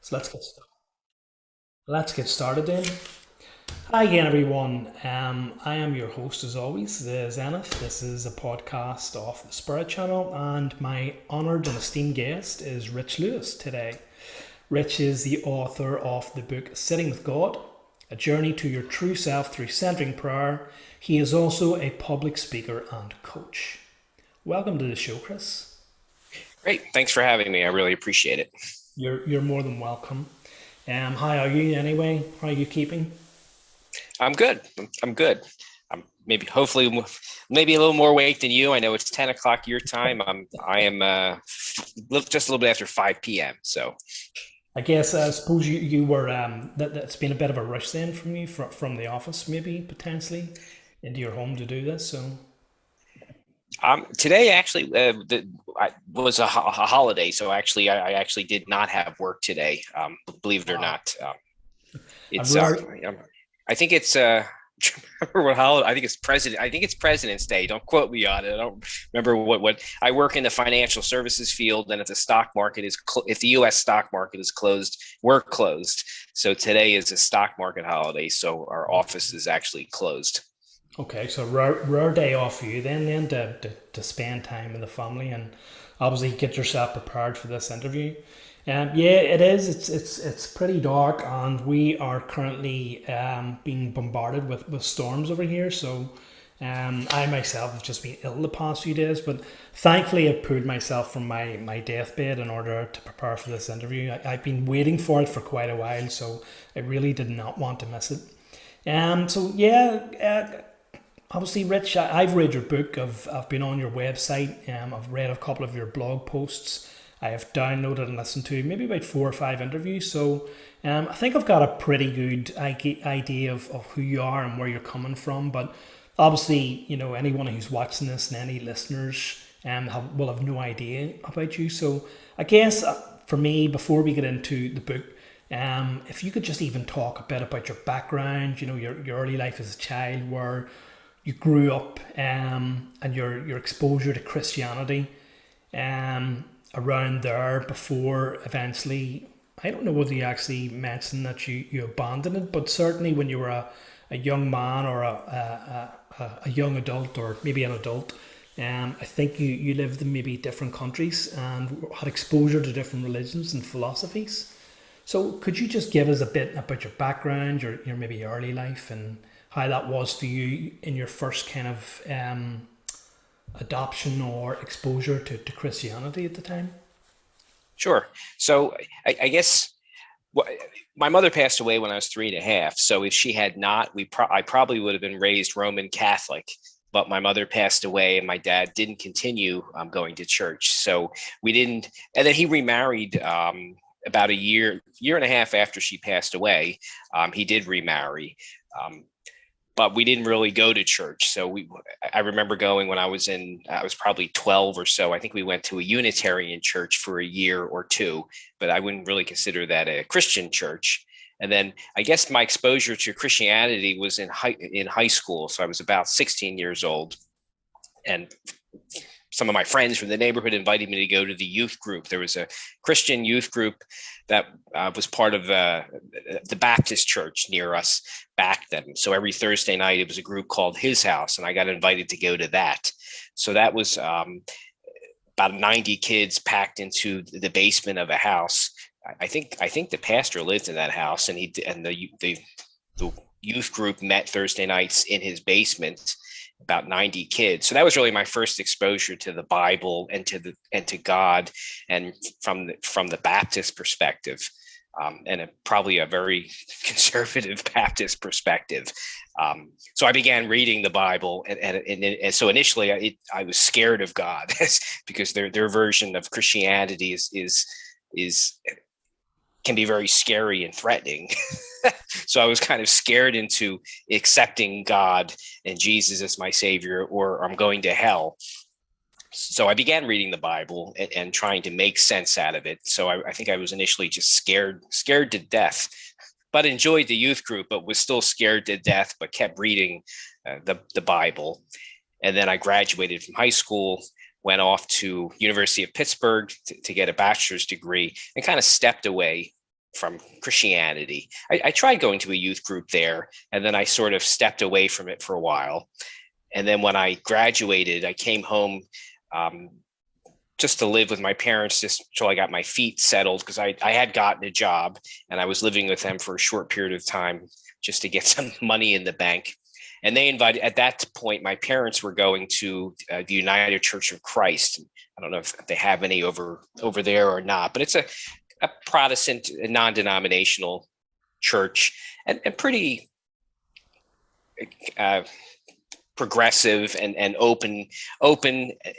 So let's get started then. Hi again, everyone. I am your host, as always, the Zenith. This is a podcast of the Spirit Channel, and my honoured and esteemed guest is Rich Lewis today. Rich is the author of the book Sitting with God, A Journey to Your True Self Through Centering Prayer. He is also a public speaker and coach. Welcome to the show, Chris. Great. Thanks for having me. I really appreciate it. You're more than welcome. How are you anyway? How are you keeping? I'm good. I'm good. I'm maybe hopefully maybe a little more awake than you. I know it's 10 o'clock your time. I am just a little bit after 5 p.m. So I suppose you were that's been a bit of a rush then from you from the office maybe potentially into your home to do this. So today actually was a holiday. So actually I actually did not have work today. Believe it or wow, not. a It's rare I think it's remember what holiday. I think it's President's Day. Don't quote me on it. I don't remember what I work in the financial services field, and if the stock market is if the U.S. stock market is closed, we're closed. So today is a stock market holiday. So our office is actually closed. okay. So rare day off for you then to spend time with the family and obviously get yourself prepared for this interview. Yeah, it is. It's pretty dark, and we are currently being bombarded with storms over here. So, I myself have just been ill the past few days, but thankfully I've pulled myself from my deathbed in order to prepare for this interview. I've been waiting for it for quite a while, so I really did not want to miss it. So yeah, obviously, Rich, I've read your book. I've been on your website. I've read a couple of your blog posts. I have downloaded and listened to maybe about 4 or 5 interviews. So I think I've got a pretty good idea of who you are and where you're coming from. But obviously, anyone who's watching this and any listeners will have no idea about you. So I guess for me, before we get into the book, if you could just even talk a bit about your background, your early life as a child, where you grew up, and your exposure to Christianity, um, around there before eventually, I don't know whether you actually mentioned that you abandoned it, but certainly when you were a young man or a young adult or maybe an adult, I think you lived in maybe different countries and had exposure to different religions and philosophies. So could you just give us a bit about your background, your maybe early life, and how that was for you in your first kind of adoption or exposure to Christianity at the time? Sure. So I guess what, my mother passed away when I was 3.5. So if she had not, I probably would have been raised Roman Catholic. But my mother passed away, and my dad didn't continue going to church. So we didn't. And then he remarried about a year and a half after she passed away. He did remarry. Um, but we didn't really go to church. So I remember going when I was probably 12 or so. I think we went to a Unitarian church for a year or two, but I wouldn't really consider that a Christian church. And then I guess my exposure to Christianity was in high school. So I was about 16 years old, and some of my friends from the neighborhood invited me to go to the youth group. There was a Christian youth group that was part of the Baptist church near us back then. So every Thursday night, it was a group called His House, and I got invited to go to that. So that was about 90 kids packed into the basement of a house. I think the pastor lived in that house, and the youth group met Thursday nights in his basement, about 90 kids. So that was really my first exposure to the Bible and to God, and from the Baptist perspective, and probably a very conservative Baptist perspective. So I began reading the Bible, and so initially I was scared of God because their version of Christianity is can be very scary and threatening. So I was kind of scared into accepting God and Jesus as my savior, or I'm going to hell. So I began reading the Bible and trying to make sense out of it. So I think I was initially just scared to death, but enjoyed the youth group, but was still scared to death, but kept reading the Bible. And then I graduated from high school, went off to University of Pittsburgh to get a bachelor's degree, and kind of stepped away from Christianity. I tried going to a youth group there, and then I sort of stepped away from it for a while. And then when I graduated, I came home just to live with my parents just until I got my feet settled, because I had gotten a job and I was living with them for a short period of time just to get some money in the bank. And they invited, at that point, my parents were going to the United Church of Christ. I don't know if they have any over there or not, but it's a Protestant, non-denominational church, and pretty progressive and open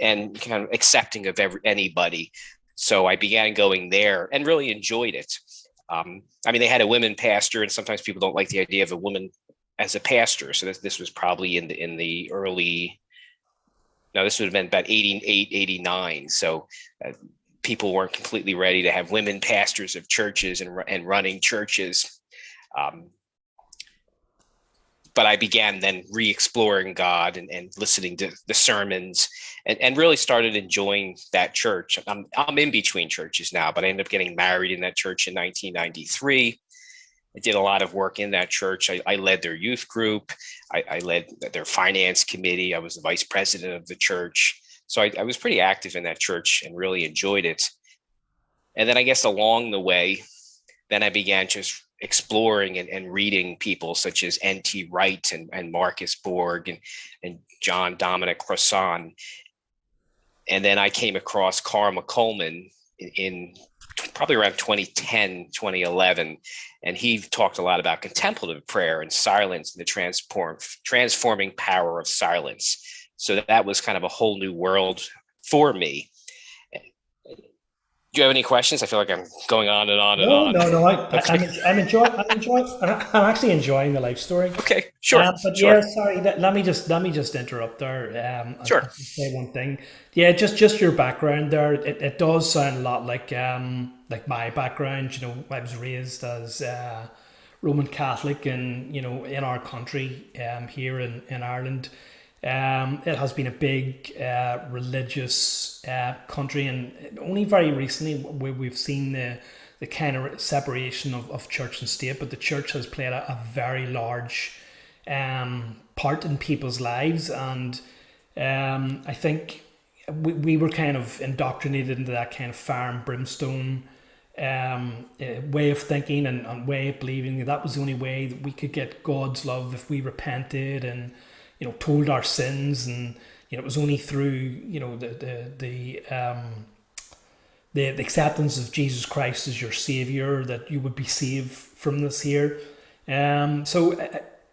and kind of accepting of anybody. So I began going there and really enjoyed it. I mean, they had a women pastor, and sometimes people don't like the idea of a woman as a pastor. So this was probably in the early, no, this would have been about 88, 89. So people weren't completely ready to have women pastors of churches and running churches. But I began then re-exploring God and listening to the sermons and really started enjoying that church. I'm in between churches now, but I ended up getting married in that church in 1993. I did a lot of work in that church. I led their youth group. I led their finance committee. I was the vice president of the church. So I was pretty active in that church and really enjoyed it. And then I guess along the way, then I began just exploring and reading people such as N.T. Wright and Marcus Borg and John Dominic Crossan. And then I came across Karma Coleman in probably around 2010, 2011. And he talked a lot about contemplative prayer and silence and the transforming power of silence. So that was kind of a whole new world for me. Do you have any questions? I feel like I'm going on and on and No, on. no, no. Okay. I'm actually enjoying the life story. Okay, sure, But sure, yeah, sorry. Let me just interrupt there. sure. I'll just say one thing. Yeah, just your background there. It does sound a lot like my background. You know, I was raised as Roman Catholic, and you know, in our country, here in Ireland. It has been a big religious country, and only very recently we've seen the kind of separation of church and state. But the church has played a very large part in people's lives, and I think we were kind of indoctrinated into that kind of fire and brimstone way of thinking and way of believing. That was the only way that we could get God's love if we repented and, you know, told our sins, and you know, it was only through, you know, the acceptance of Jesus Christ as your savior that you would be saved from this here. So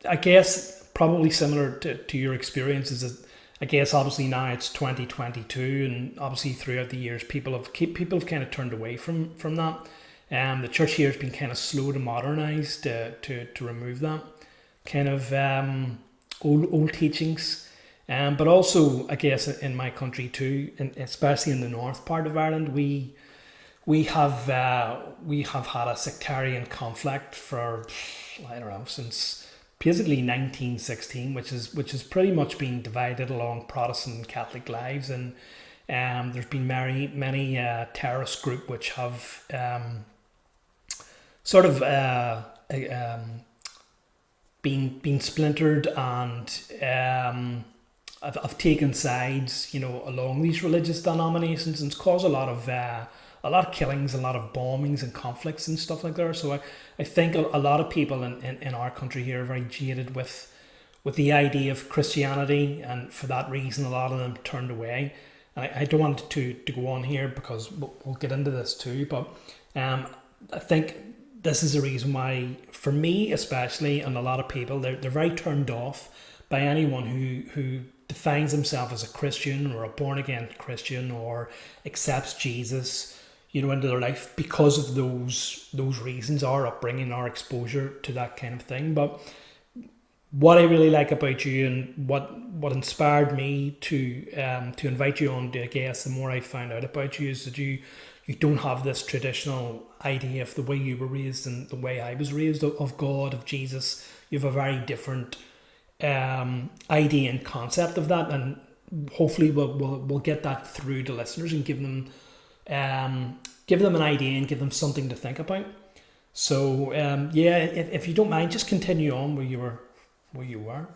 I guess probably similar to your experiences. That I guess obviously now it's 2022, and obviously throughout the years people have kind of turned away from that. The church here has been kind of slow to modernize to remove that kind of old teachings, but also I guess in my country too, and especially in the north part of Ireland, we have had a sectarian conflict for, I don't know, since basically 1916, which is pretty much been divided along Protestant and Catholic lives, and there's been many terrorist group which have sort of been splintered and have taken sides, you know, along these religious denominations, and it's caused a lot of killings, a lot of bombings and conflicts and stuff like that. So I think a lot of people in our country here are very jaded with the idea of Christianity, and for that reason a lot of them turned away. I don't want to go on here because we'll get into this too, but I think this is the reason why, for me especially, and a lot of people, they're very turned off by anyone who defines himself as a Christian or a born again Christian or accepts Jesus, you know, into their life because of those reasons, our upbringing, our exposure to that kind of thing. But what I really like about you, and what inspired me to invite you on, I guess, the more I found out about you, is that you don't have this traditional idea of the way you were raised and the way I was raised of God, of Jesus. You have a very different idea and concept of that, and hopefully we'll get that through to listeners and give them an idea and give them something to think about. So yeah, if you don't mind, just continue on where you were.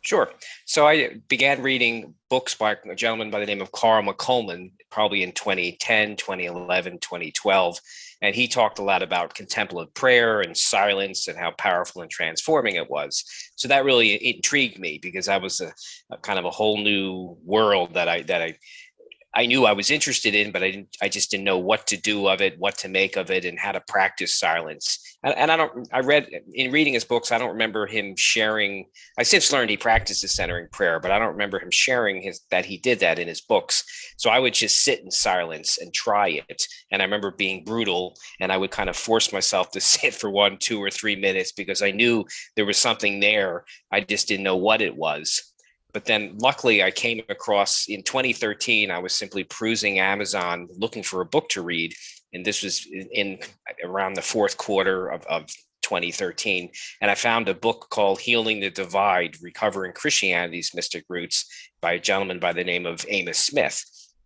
Sure. So I began reading books by a gentleman by the name of Carl McColman, probably in 2010, 2011, 2012. And he talked a lot about contemplative prayer and silence and how powerful and transforming it was. So that really intrigued me because that was a kind of a whole new world that I knew I was interested in, but I just didn't know what to do of it, what to make of it, and how to practice silence. And I read in reading his books, I don't remember him sharing. I since learned he practices centering prayer, but I don't remember him sharing that he did that in his books. So I would just sit in silence and try it. And I remember being brutal, and I would kind of force myself to sit for 1, 2, or 3 minutes because I knew there was something there. I just didn't know what it was. But then luckily I came across in 2013, I was simply perusing Amazon looking for a book to read. And this was in around the fourth quarter of 2013. And I found a book called Healing the Divide, Recovering Christianity's Mystic Roots by a gentleman by the name of Amos Smith.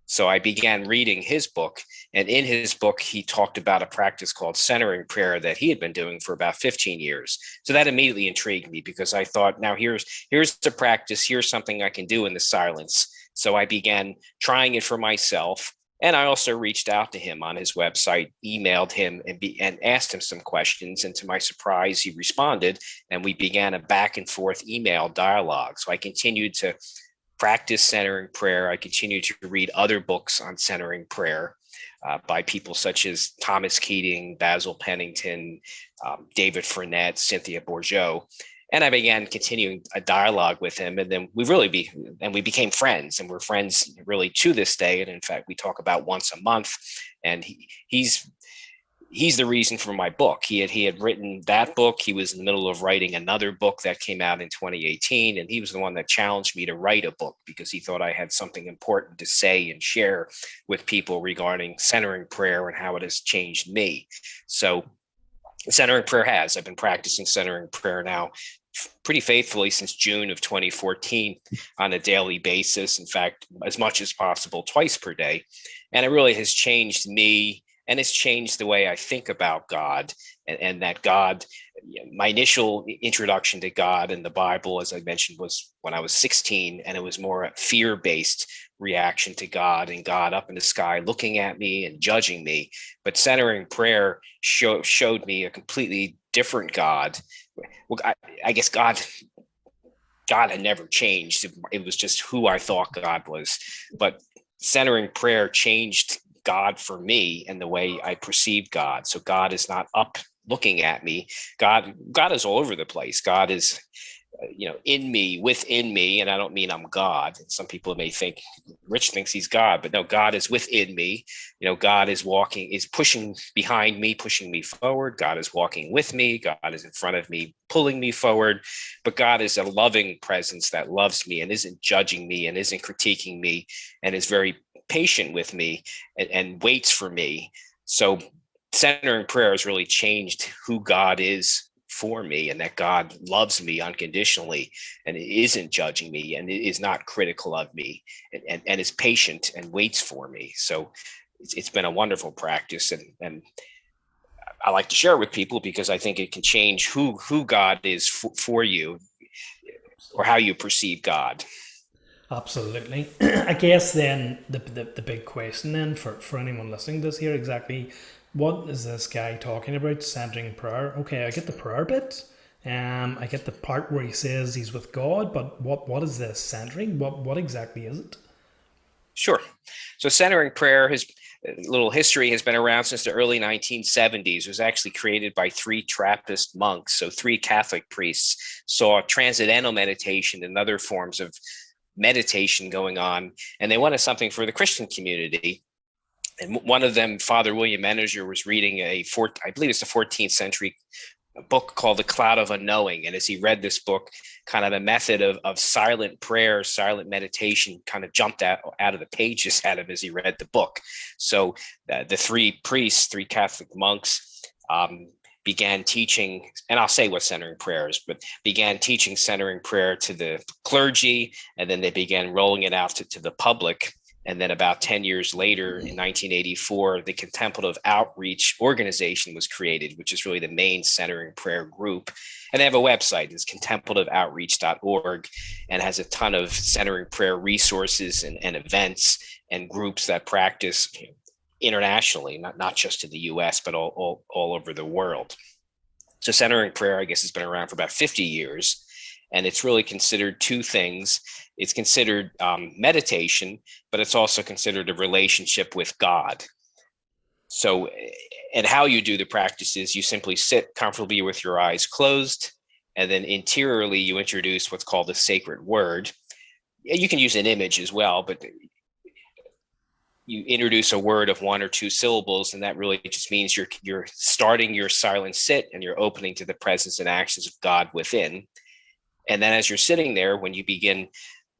So I began reading his book. And in his book, he talked about a practice called centering prayer that he had been doing for about 15 years. So that immediately intrigued me because I thought, now here's the practice. Here's something I can do in the silence. So I began trying it for myself. And I also reached out to him on his website, emailed him and asked him some questions. And to my surprise, he responded. And we began a back and forth email dialogue. So I continued to practice centering prayer. I continue to read other books on centering prayer by people such as Thomas Keating, Basil Pennington, David Frenette, Cynthia Bourgeot. And I began continuing a dialogue with him. And then we became friends, and we're friends really to this day. And in fact, we talk about once a month. And he's the reason for my book. He had written that book. He was in the middle of writing another book that came out in 2018, and he was the one that challenged me to write a book because he thought I had something important to say and share with people regarding centering prayer and how it has changed me. So centering prayer I've been practicing centering prayer now pretty faithfully since June of 2014 on a daily basis. In fact, as much as possible, twice per day. And it really has changed me, and it's changed the way I think about God, and that God, my initial introduction to God and the Bible, as I mentioned, was when I was 16, and it was more a fear-based reaction to God and God up in the sky looking at me and judging me. But centering prayer showed me a completely different God. Well, I guess God had never changed. It was just who I thought God was. But centering prayer changed God for me and the way I perceive God. So God is not up looking at me. God is all over the place. God is in me, within me. And I don't mean I'm God. Some people may think Rich thinks he's God, but no, God is within me. God is pushing behind me, pushing me forward. God is walking with me. God is in front of me, pulling me forward. But God is a loving presence that loves me and isn't judging me and isn't critiquing me and is very patient with me and waits for me. So centering prayer has really changed who God is for me, and that God loves me unconditionally and isn't judging me and is not critical of me and is patient and waits for me. So it's been a wonderful practice, and I like to share it with people because I think it can change who God is for you or how you perceive God. Absolutely. I guess then the big question then for anyone listening to this here, exactly what is this guy talking about? Centering prayer. Okay, I get the prayer bit. I get the part where he says he's with God, but what is this centering? What exactly is it? Sure. So centering prayer has little history has been around since the early 1970s. It was actually created by three Trappist monks. So three Catholic priests saw transcendental meditation and other forms of meditation going on, and they wanted something for the Christian community. And one of them, Father William Meninger, was reading I believe it's the 14th century book called The Cloud of Unknowing. And as he read this book, kind of the method of silent prayer, silent meditation kind of jumped out of the pages at him as he read the book. So the three priests, three Catholic monks, began teaching, and I'll say what centering prayer is, but began teaching centering prayer to the clergy, and then they began rolling it out to the public And then about 10 years later, in 1984, the Contemplative Outreach Organization was created, which is really the main centering prayer group. And they have a website, it's contemplativeoutreach.org, and has a ton of centering prayer resources and events and groups that practice internationally, not just in the US, but all over the world. So centering prayer, I guess, has been around for about 50 years. And it's really considered two things. It's considered meditation, but it's also considered a relationship with God. So, and how you do the practice is you simply sit comfortably with your eyes closed, and then interiorly you introduce what's called a sacred word. You can use an image as well, but you introduce a word of one or two syllables, and that really just means you're starting your silent sit and you're opening to the presence and actions of God within. And then as you're sitting there, when you begin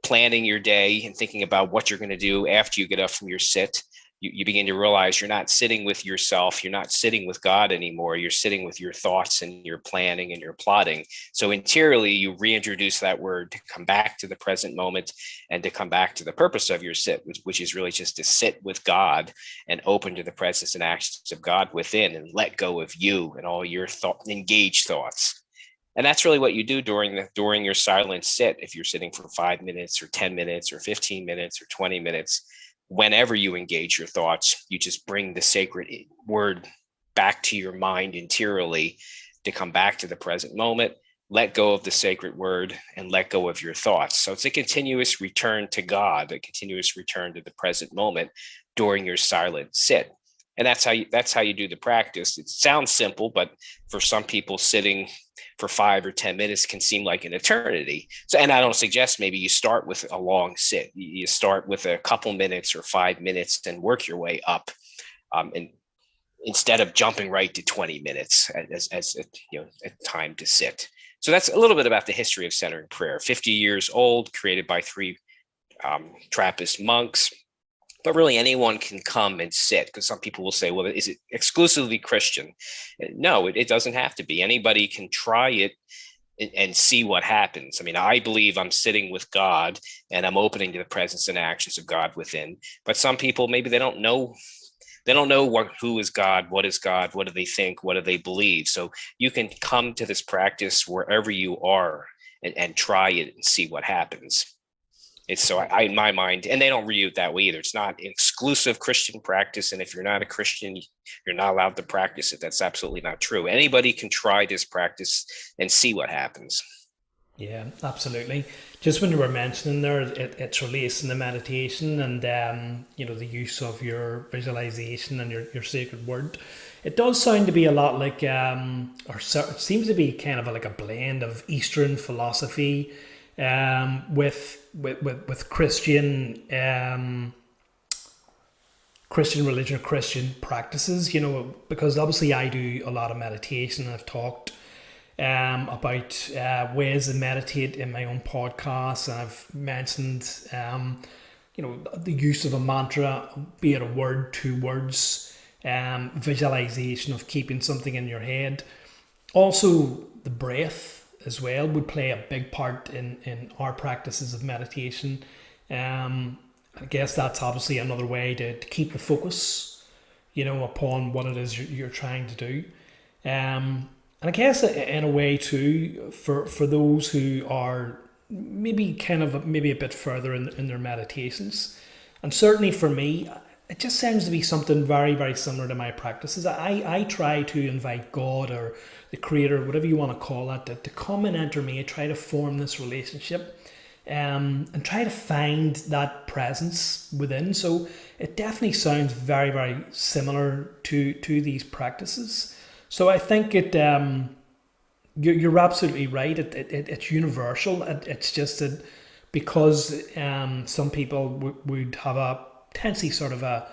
planning your day and thinking about what you're going to do after you get up from your sit, you begin to realize you're not sitting with yourself. You're not sitting with God anymore. You're sitting with your thoughts and your planning and your plotting. So interiorly, you reintroduce that word to come back to the present moment and to come back to the purpose of your sit, which is really just to sit with God and open to the presence and actions of God within and let go of you and all your engaged thoughts. And that's really what you do during your silent sit. If you're sitting for 5 minutes or 10 minutes or 15 minutes or 20 minutes, whenever you engage your thoughts, you just bring the sacred word back to your mind interiorly to come back to the present moment, let go of the sacred word, and let go of your thoughts. So it's a continuous return to God, a continuous return to the present moment during your silent sit. And that's how you do the practice. It sounds simple, but for some people, sitting for 5 or 10 minutes can seem like an eternity. So, and I don't suggest maybe you start with a long sit. You start with a couple minutes or 5 minutes and work your way up, and instead of jumping right to 20 minutes as a time to sit. So that's a little bit about the history of centering prayer. 50 years old, created by 3 Trappist monks. But really anyone can come and sit, because some people will say, well, is it exclusively Christian? No, it doesn't have to be. Anybody can try it and see what happens. I mean, I believe I'm sitting with God and I'm opening to the presence and actions of God within. But some people, maybe they don't know who is God, what do they think, what do they believe. So you can come to this practice wherever you are and try it and see what happens. It's so in my mind, and they don't view it that way either. It's not exclusive Christian practice. And if you're not a Christian, you're not allowed to practice it. That's absolutely not true. Anybody can try this practice and see what happens. Yeah, absolutely. Just when you were mentioning there, it's releasing the meditation and the use of your visualization and your sacred word. It does sound to be a lot like, it seems to be kind of like a blend of Eastern philosophy, with Christian Christian religion or Christian practices. Because obviously I do a lot of meditation, and I've talked about ways to meditate in my own podcast, and I've mentioned the use of a mantra, be it a word, 2 words, visualization of keeping something in your head. Also, the breath as well would play a big part in our practices of meditation. I guess that's obviously another way to keep the focus, upon what it is you're trying to do. And I guess in a way too, for those who are maybe a bit further in their meditations, and certainly for me, it just seems to be something very, very similar to my practices. I try to invite God or the creator, whatever you want to call it, to come and enter me, try to form this relationship, and try to find that presence within. So it definitely sounds very, very similar to these practices. So I think you're absolutely right. It's universal. It's just that because some people would have a potentially sort of a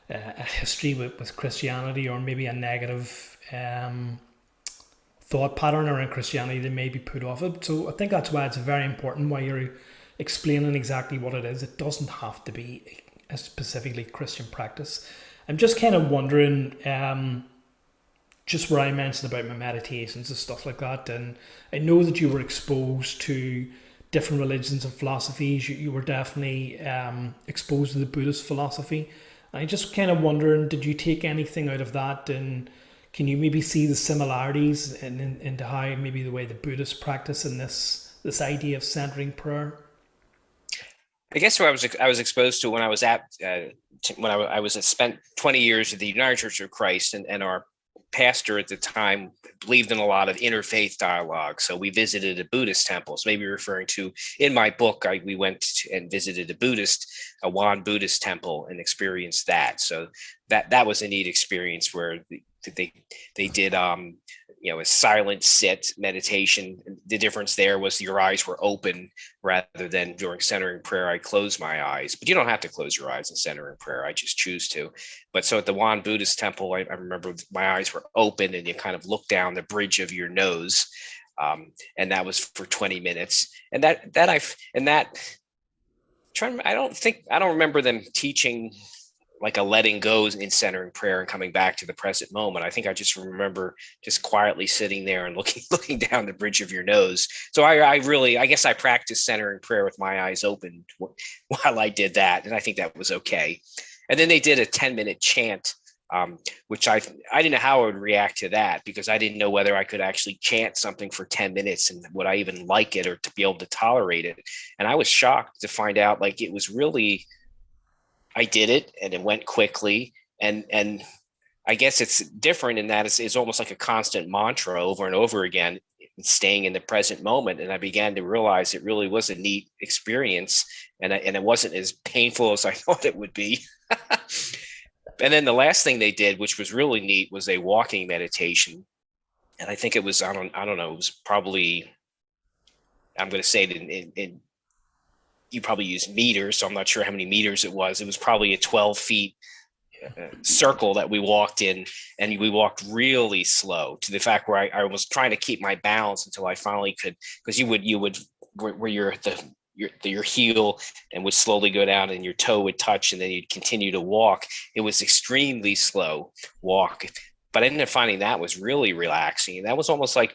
history with Christianity, or maybe a negative thought pattern around Christianity, they may be put off it. So I think that's why it's very important why you're explaining exactly what it is. It doesn't have to be a specifically Christian practice. I'm just kind of wondering, just where I mentioned about my meditations and stuff like that, and I know that you were exposed to different religions and philosophies. You were definitely exposed to the Buddhist philosophy. I just kind of wondering, did you take anything out of that, and can you maybe see the similarities into how maybe the way the Buddhists practice in this idea of centering prayer? I guess what I was exposed to when I was at when I was spent 20 years at the United Church of Christ, and our pastor at the time believed in a lot of interfaith dialogue. So we visited a Buddhist temple. So maybe referring to in my book, we went and visited a Wan Buddhist temple and experienced that. So that was a neat experience where they they did a silent sit meditation. The difference there was your eyes were open rather than during centering prayer I close my eyes. But you don't have to close your eyes in centering prayer. I just choose to. But so at the Wan Buddhist temple, I remember my eyes were open and you kind of look down the bridge of your nose. And that was for 20 minutes. And I don't remember them teaching like a letting go in centering prayer and coming back to the present moment. I think I just remember just quietly sitting there and looking down the bridge of your nose. So I guess I practiced centering prayer with my eyes open while I did that. And I think that was okay. And then they did a 10-minute chant, which I didn't know how I would react to that, because I didn't know whether I could actually chant something for 10 minutes and would I even like it or to be able to tolerate it. And I was shocked to find out like it was really, I did it and it went quickly. And I guess it's different in that it's almost like a constant mantra over and over again, staying in the present moment. And I began to realize it really was a neat experience, and it wasn't as painful as I thought it would be. And then the last thing they did, which was really neat, was a walking meditation. And I think it was, I don't know, it was probably, I'm going to say it in you probably use meters, so I'm not sure how many meters it was. It was probably a 12 feet circle that we walked in, and we walked really slow to the fact where I was trying to keep my balance until I finally could, because you would where you're at your heel and would slowly go down and your toe would touch and then you'd continue to walk. It was extremely slow walk, but I ended up finding that was really relaxing. That was almost like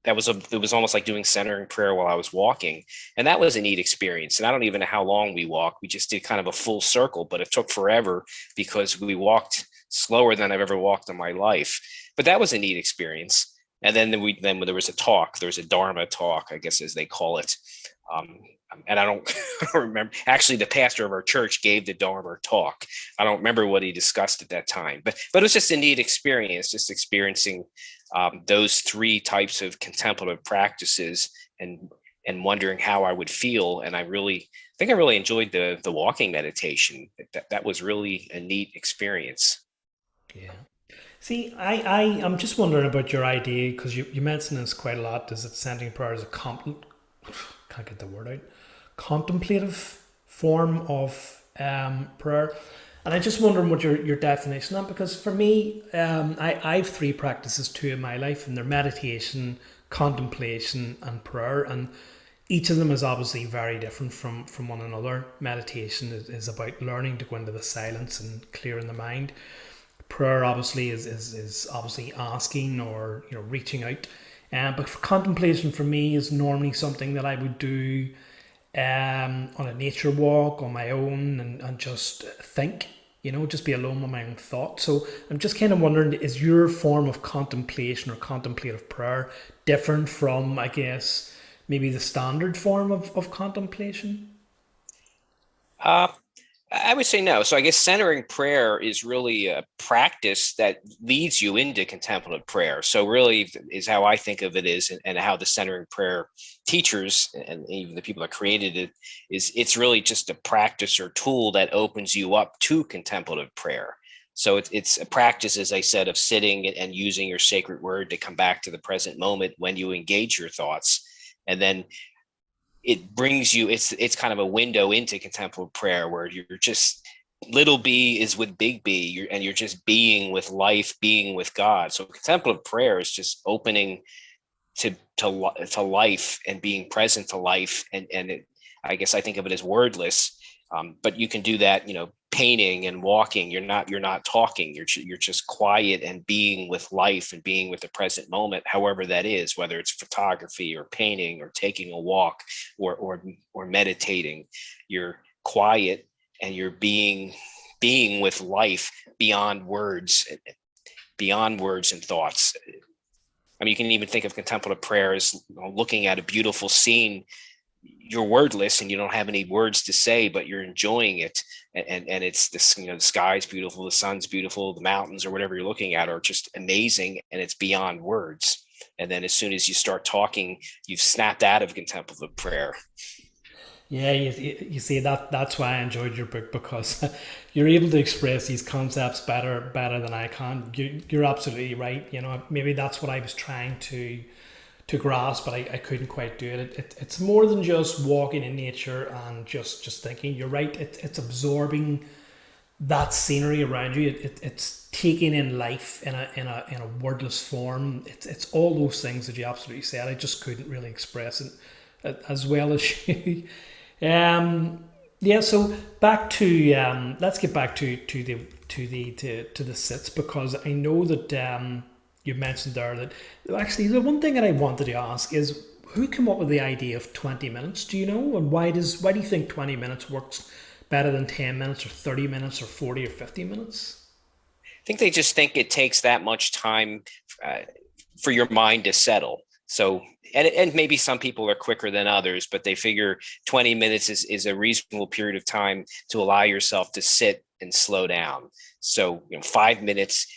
it was almost like doing centering prayer while I was walking. And that was a neat experience. And I don't even know how long we walked. We just did kind of a full circle, but it took forever because we walked slower than I've ever walked in my life. But that was a neat experience. And then there was a talk, there was a Dharma talk, I guess, as they call it. And I don't remember. Actually, the pastor of our church gave the Dharma talk. I don't remember what he discussed at that time, but it was just a neat experience, just experiencing those three types of contemplative practices and wondering how I would feel. And I think I really enjoyed the walking meditation. That was really a neat experience. Yeah. See, I'm just wondering about your idea, because you mentioned this quite a lot. Is that centering prayer is a can't get the word out, contemplative form of prayer? And I just wondering what your definition of, because for me, I have three practices too in my life, and they're meditation, contemplation, and prayer. And each of them is obviously very different from one another. Meditation is about learning to go into the silence and clearing the mind. Prayer obviously is obviously asking or reaching out. But for contemplation for me is normally something that I would do on a nature walk on my own, and just think, just be alone with my own thoughts. So I'm just kind of wondering, is your form of contemplation or contemplative prayer different from, I guess, maybe the standard form of contemplation? Uh, I would say no. So I guess centering prayer is really a practice that leads you into contemplative prayer. So really is how I think of it is, and how the centering prayer teachers and even the people that created it is, it's really just a practice or tool that opens you up to contemplative prayer. So it's a practice, as I said, of sitting and using your sacred word to come back to the present moment when you engage your thoughts. And then it brings you, it's kind of a window into contemplative prayer where you're just, little b is with big B, and you're just being with life, being with God. So contemplative prayer is just opening to life and being present to life. And I guess I think of it as wordless, but you can do that, painting and walking. You're not talking. You're just quiet and being with life and being with the present moment, however that is, whether it's photography or painting or taking a walk or meditating. You're quiet and you're being with life beyond words and thoughts. I mean, you can even think of contemplative prayer as looking at a beautiful scene. You're wordless and you don't have any words to say, but you're enjoying it. And it's this, the sky's beautiful, the sun's beautiful, the mountains or whatever you're looking at are just amazing. And it's beyond words. And then as soon as you start talking, you've snapped out of contemplative prayer. Yeah, you see that's why I enjoyed your book, because you're able to express these concepts better than I can. You're absolutely right. Maybe that's what I was trying to grasp, but I couldn't quite do it. It's more than just walking in nature and just thinking. You're right. It's absorbing that scenery around you. It's taking in life in a wordless form. It's all those things that you absolutely said. I just couldn't really express it as well as you. Yeah. So back to let's get back to the sits, because I know that you mentioned there that actually the one thing that I wanted to ask is who came up with the idea of 20 minutes? Do you know? And why do you think 20 minutes works better than 10 minutes or 30 minutes or 40 or 50 minutes? I think they just think it takes that much time uh, for your mind to settle. So, and maybe some people are quicker than others, but they figure 20 minutes is a reasonable period of time to allow yourself to sit and slow down. So, 5 minutes,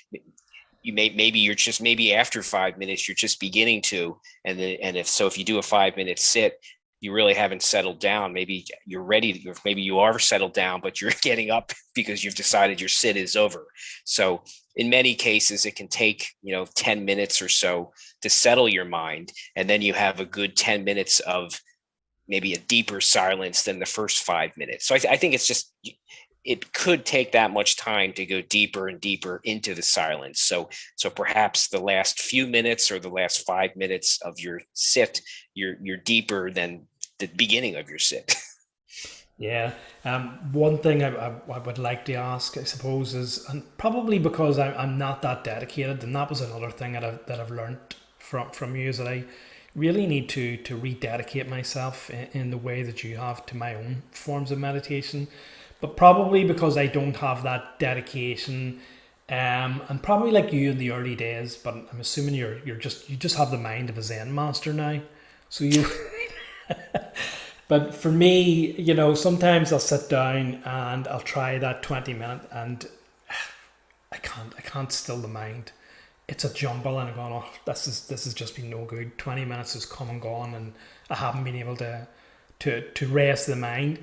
maybe after 5 minutes, you're just beginning to, and if you do a 5 minute sit, you really haven't settled down. Maybe you're ready. Maybe you are settled down, but you're getting up because you've decided your sit is over. So in many cases, it can take, 10 minutes or so to settle your mind. And then you have a good 10 minutes of maybe a deeper silence than the first 5 minutes. So I think it's just, it could take that much time to go deeper and deeper into the silence. So perhaps the last few minutes or the last 5 minutes of your sit, you're deeper than the beginning of your sit. Yeah. One thing I would like to ask, I suppose, is, and probably because I'm not that dedicated, and that was another thing that I've learned from you, is that I really need to rededicate myself in the way that you have to my own forms of meditation. But probably because I don't have that dedication, and probably like you in the early days, but I'm assuming you just have the mind of a Zen master now. So you But for me, sometimes I'll sit down and I'll try that 20 minute, and I can't still the mind. It's a jumble, and I'm going, oh, this has just been no good. 20 minutes has come and gone, and I haven't been able to rest the mind.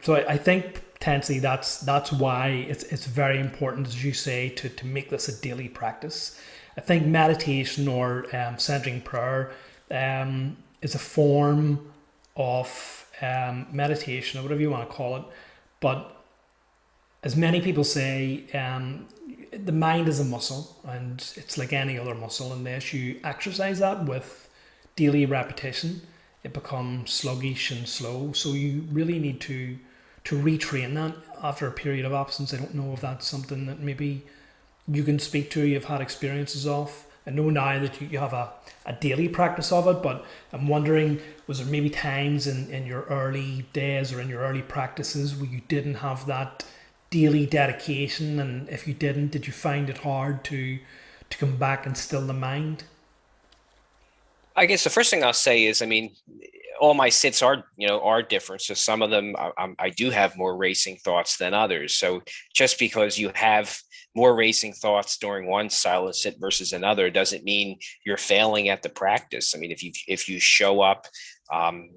So I think potentially that's why it's very important, as you say, to make this a daily practice. I think meditation or centering prayer is a form of meditation, or whatever you want to call it. But as many people say, the mind is a muscle, and it's like any other muscle. Unless you exercise that with daily repetition, it becomes sluggish and slow. So you really need to retrain that after a period of absence. I don't know if that's something that maybe you can speak to, you've had experiences of. I know now that you have a daily practice of it, but I'm wondering, was there maybe times in your early days or in your early practices where you didn't have that daily dedication? And if you didn't, did you find it hard to come back and still the mind? I guess the first thing I'll say is, I mean, all my sits are different. So some of them I do have more racing thoughts than others. So just because you have more racing thoughts during one silent sit versus another doesn't mean you're failing at the practice. I mean, if you show up, um,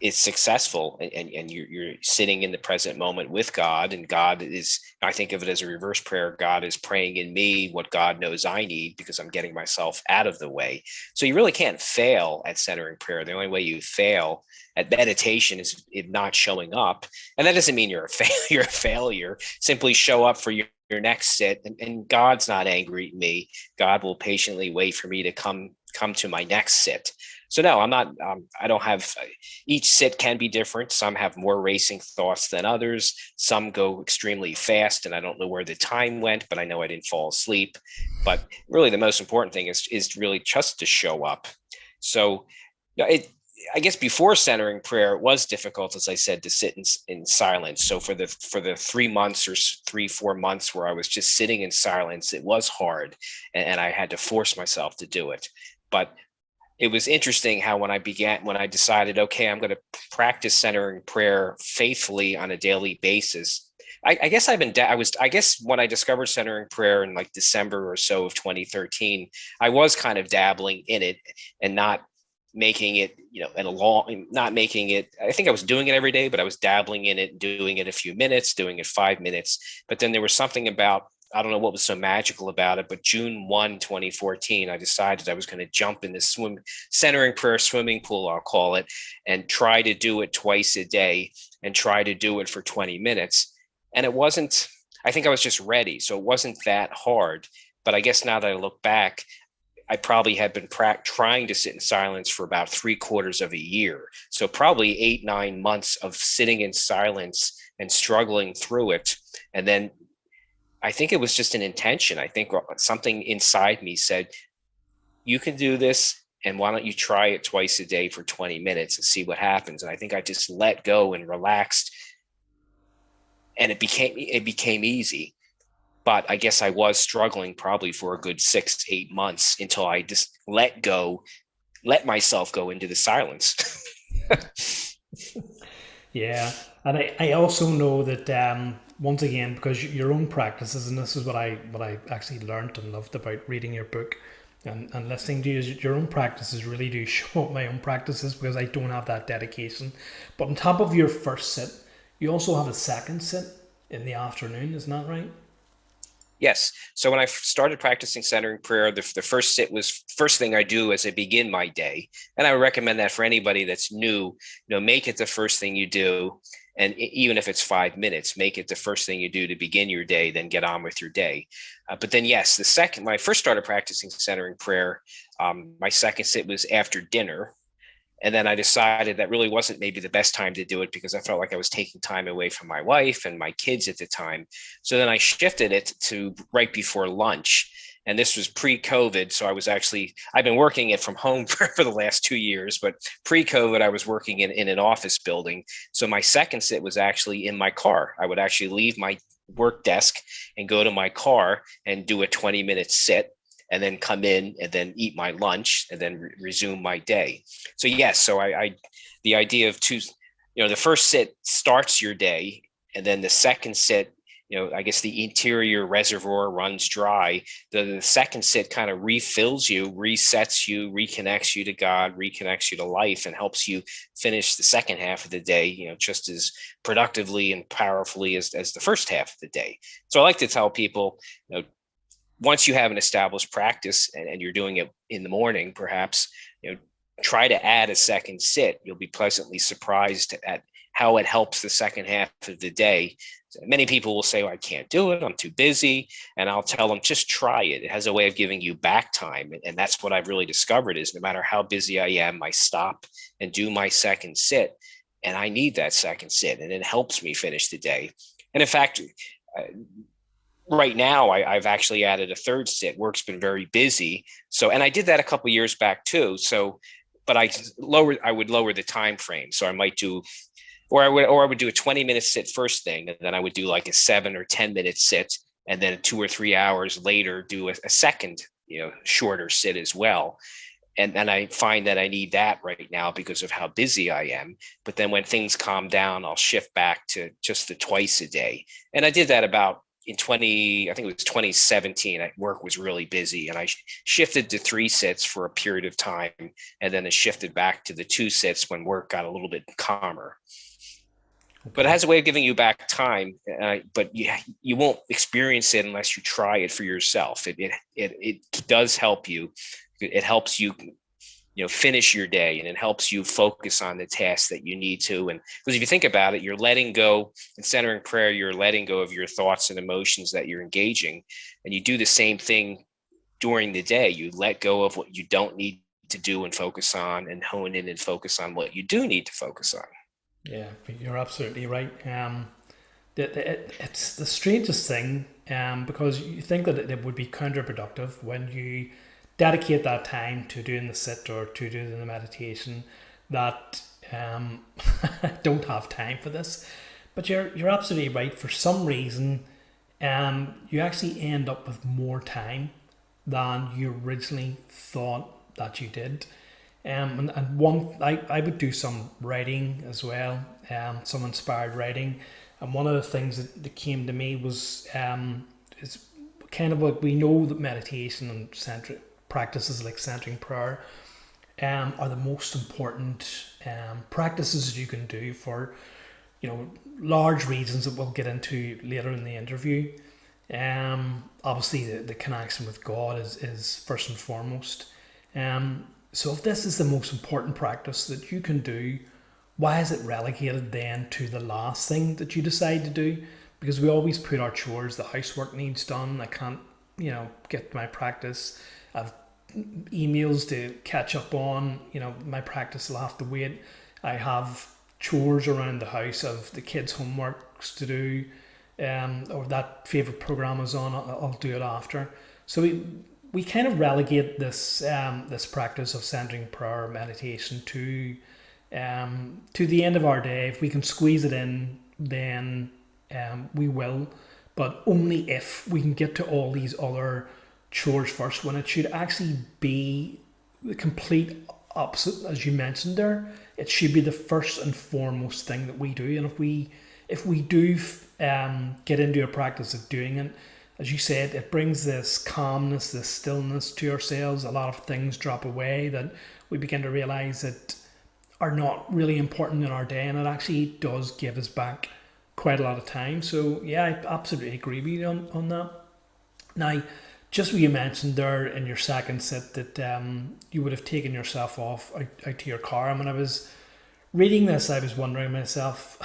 is successful, and you're sitting in the present moment with God, and God is, I think of it as a reverse prayer. God is praying in me what God knows I need, because I'm getting myself out of the way. So you really can't fail at centering prayer. The only way you fail at meditation is it not showing up. And that doesn't mean you're you're a failure. Simply show up for your next sit, and God's not angry at me. God will patiently wait for me to come come to my next sit. So no, I'm not, I don't have, each sit can be different. Some have more racing thoughts than others. Some go extremely fast and I don't know where the time went, but I know I didn't fall asleep. But really the most important thing is really just to show up. So I guess before centering prayer, it was difficult, as I said, to sit in silence. So for the 3 months or 3-4 months where I was just sitting in silence, it was hard, and I had to force myself to do it. But it was interesting how when I decided, okay, I'm going to practice centering prayer faithfully on a daily basis. I guess I guess when I discovered centering prayer in like December or so of 2013, I was kind of dabbling in it and not making it, not making it, I think I was doing it every day, but I was dabbling in it, doing it a few minutes, doing it 5 minutes. But then there was something about, I don't know what was so magical about it, but June 2014, I decided I was going to jump in this centering prayer swimming pool, I'll call it, and try to do it twice a day and try to do it for 20 minutes. And it wasn't, I think I was just ready. So it wasn't that hard. But I guess now that I look back, I probably had been trying to sit in silence for about 3/4 of a year. So probably 8-9 months of sitting in silence and struggling through it. And then I think it was just an intention. I think something inside me said, you can do this. And why don't you try it twice a day for 20 minutes and see what happens? And I think I just let go and relaxed, and it became easy. But I guess I was struggling probably for a good 6-8 months until I just let myself go into the silence. Yeah, and I also know that once again, because your own practices, and this is what I actually learned and loved about reading your book and listening to you, is your own practices really do show up my own practices because I don't have that dedication. But on top of your first sit, you also have a second sit in the afternoon, isn't that right? Yes. So when I started practicing centering prayer, the first sit was first thing I do as I begin my day. And I would recommend that for anybody that's new, make it the first thing you do. And even if it's 5 minutes, make it the first thing you do to begin your day, then get on with your day. But then, yes, when I first started practicing centering prayer, my second sit was after dinner. And then I decided that really wasn't maybe the best time to do it because I felt like I was taking time away from my wife and my kids at the time. So then I shifted it to right before lunch. And this was pre-COVID. So I've been working it from home for the last 2 years, but pre-COVID, I was working in an office building. So my second sit was actually in my car. I would actually leave my work desk and go to my car and do a 20-minute sit and then come in and then eat my lunch and then resume my day. So yes, so the idea of the first sit starts your day, and then the second sit, I guess the interior reservoir runs dry. The second sit kind of refills you, resets you, reconnects you to God, reconnects you to life, and helps you finish the second half of the day, just as productively and powerfully as the first half of the day. So I like to tell people, once you have an established practice and you're doing it in the morning, perhaps, try to add a second sit. You'll be pleasantly surprised at how it helps the second half of the day. Many people will say, I can't do it, I'm too busy. And I'll tell them, just try it. It has a way of giving you back time. And that's what I've really discovered is no matter how busy I am, I stop and do my second sit. And I need that second sit, and it helps me finish the day. And in fact, right now I've actually added a third sit. Work's been very busy. So, and I did that a couple of years back too. So, but I would lower the time frame. So I might do, or I would do a 20-minute sit first thing. And then I would do like a 7 or 10-minute sit. And then 2 or 3 hours later, do a second, shorter sit as well. And I find that I need that right now because of how busy I am. But then when things calm down, I'll shift back to just the twice a day. And I did that about I think it was 2017, work was really busy and I shifted to 3 sits for a period of time. And then it shifted back to the 2 sits when work got a little bit calmer. But it Okay. has a way of giving you back time, but you won't experience it unless you try it for yourself. It does help you. It helps you finish your day, and it helps you focus on the tasks that you need to. And because if you think about it, you're letting go in centering prayer, you're letting go of your thoughts and emotions that you're engaging. And you do the same thing during the day. You let go of what you don't need to do and focus on, and hone in and focus on what you do need to focus on. Yeah, you're absolutely right. It's the strangest thing, because you think that it would be counterproductive when you dedicate that time to doing the sit or to doing the meditation, that I don't have time for this. But you're absolutely right. For some reason, you actually end up with more time than you originally thought that you did. And one, I would do some writing as well, some inspired writing. And one of the things that came to me was, is kind of like, we know that meditation and centric practices like centering prayer are the most important practices you can do for, large reasons that we'll get into later in the interview. Obviously, the connection with God is first and foremost. So if this is the most important practice that you can do, why is it relegated then to the last thing that you decide to do? Because we always put our chores, the housework needs done. I can't, get my practice. I've emails to catch up on. My practice will have to wait. I have chores around the house of the kids' homeworks to do, or that favorite program is on. I'll do it after. So we kind of relegate this practice of centering prayer meditation to the end of our day. If we can squeeze it in, then we will, but only if we can get to all these other chores first, when it should actually be the complete opposite. As you mentioned there, it should be the first and foremost thing that we do. And if we do get into a practice of doing it, as you said, it brings this calmness, this stillness to ourselves. A lot of things drop away that we begin to realize that are not really important in our day, and it actually does give us back quite a lot of time. So yeah, I absolutely agree with you on that. Now, just what you mentioned there in your second sit, that you would have taken yourself off out to your car. And when I was reading this, I was wondering myself,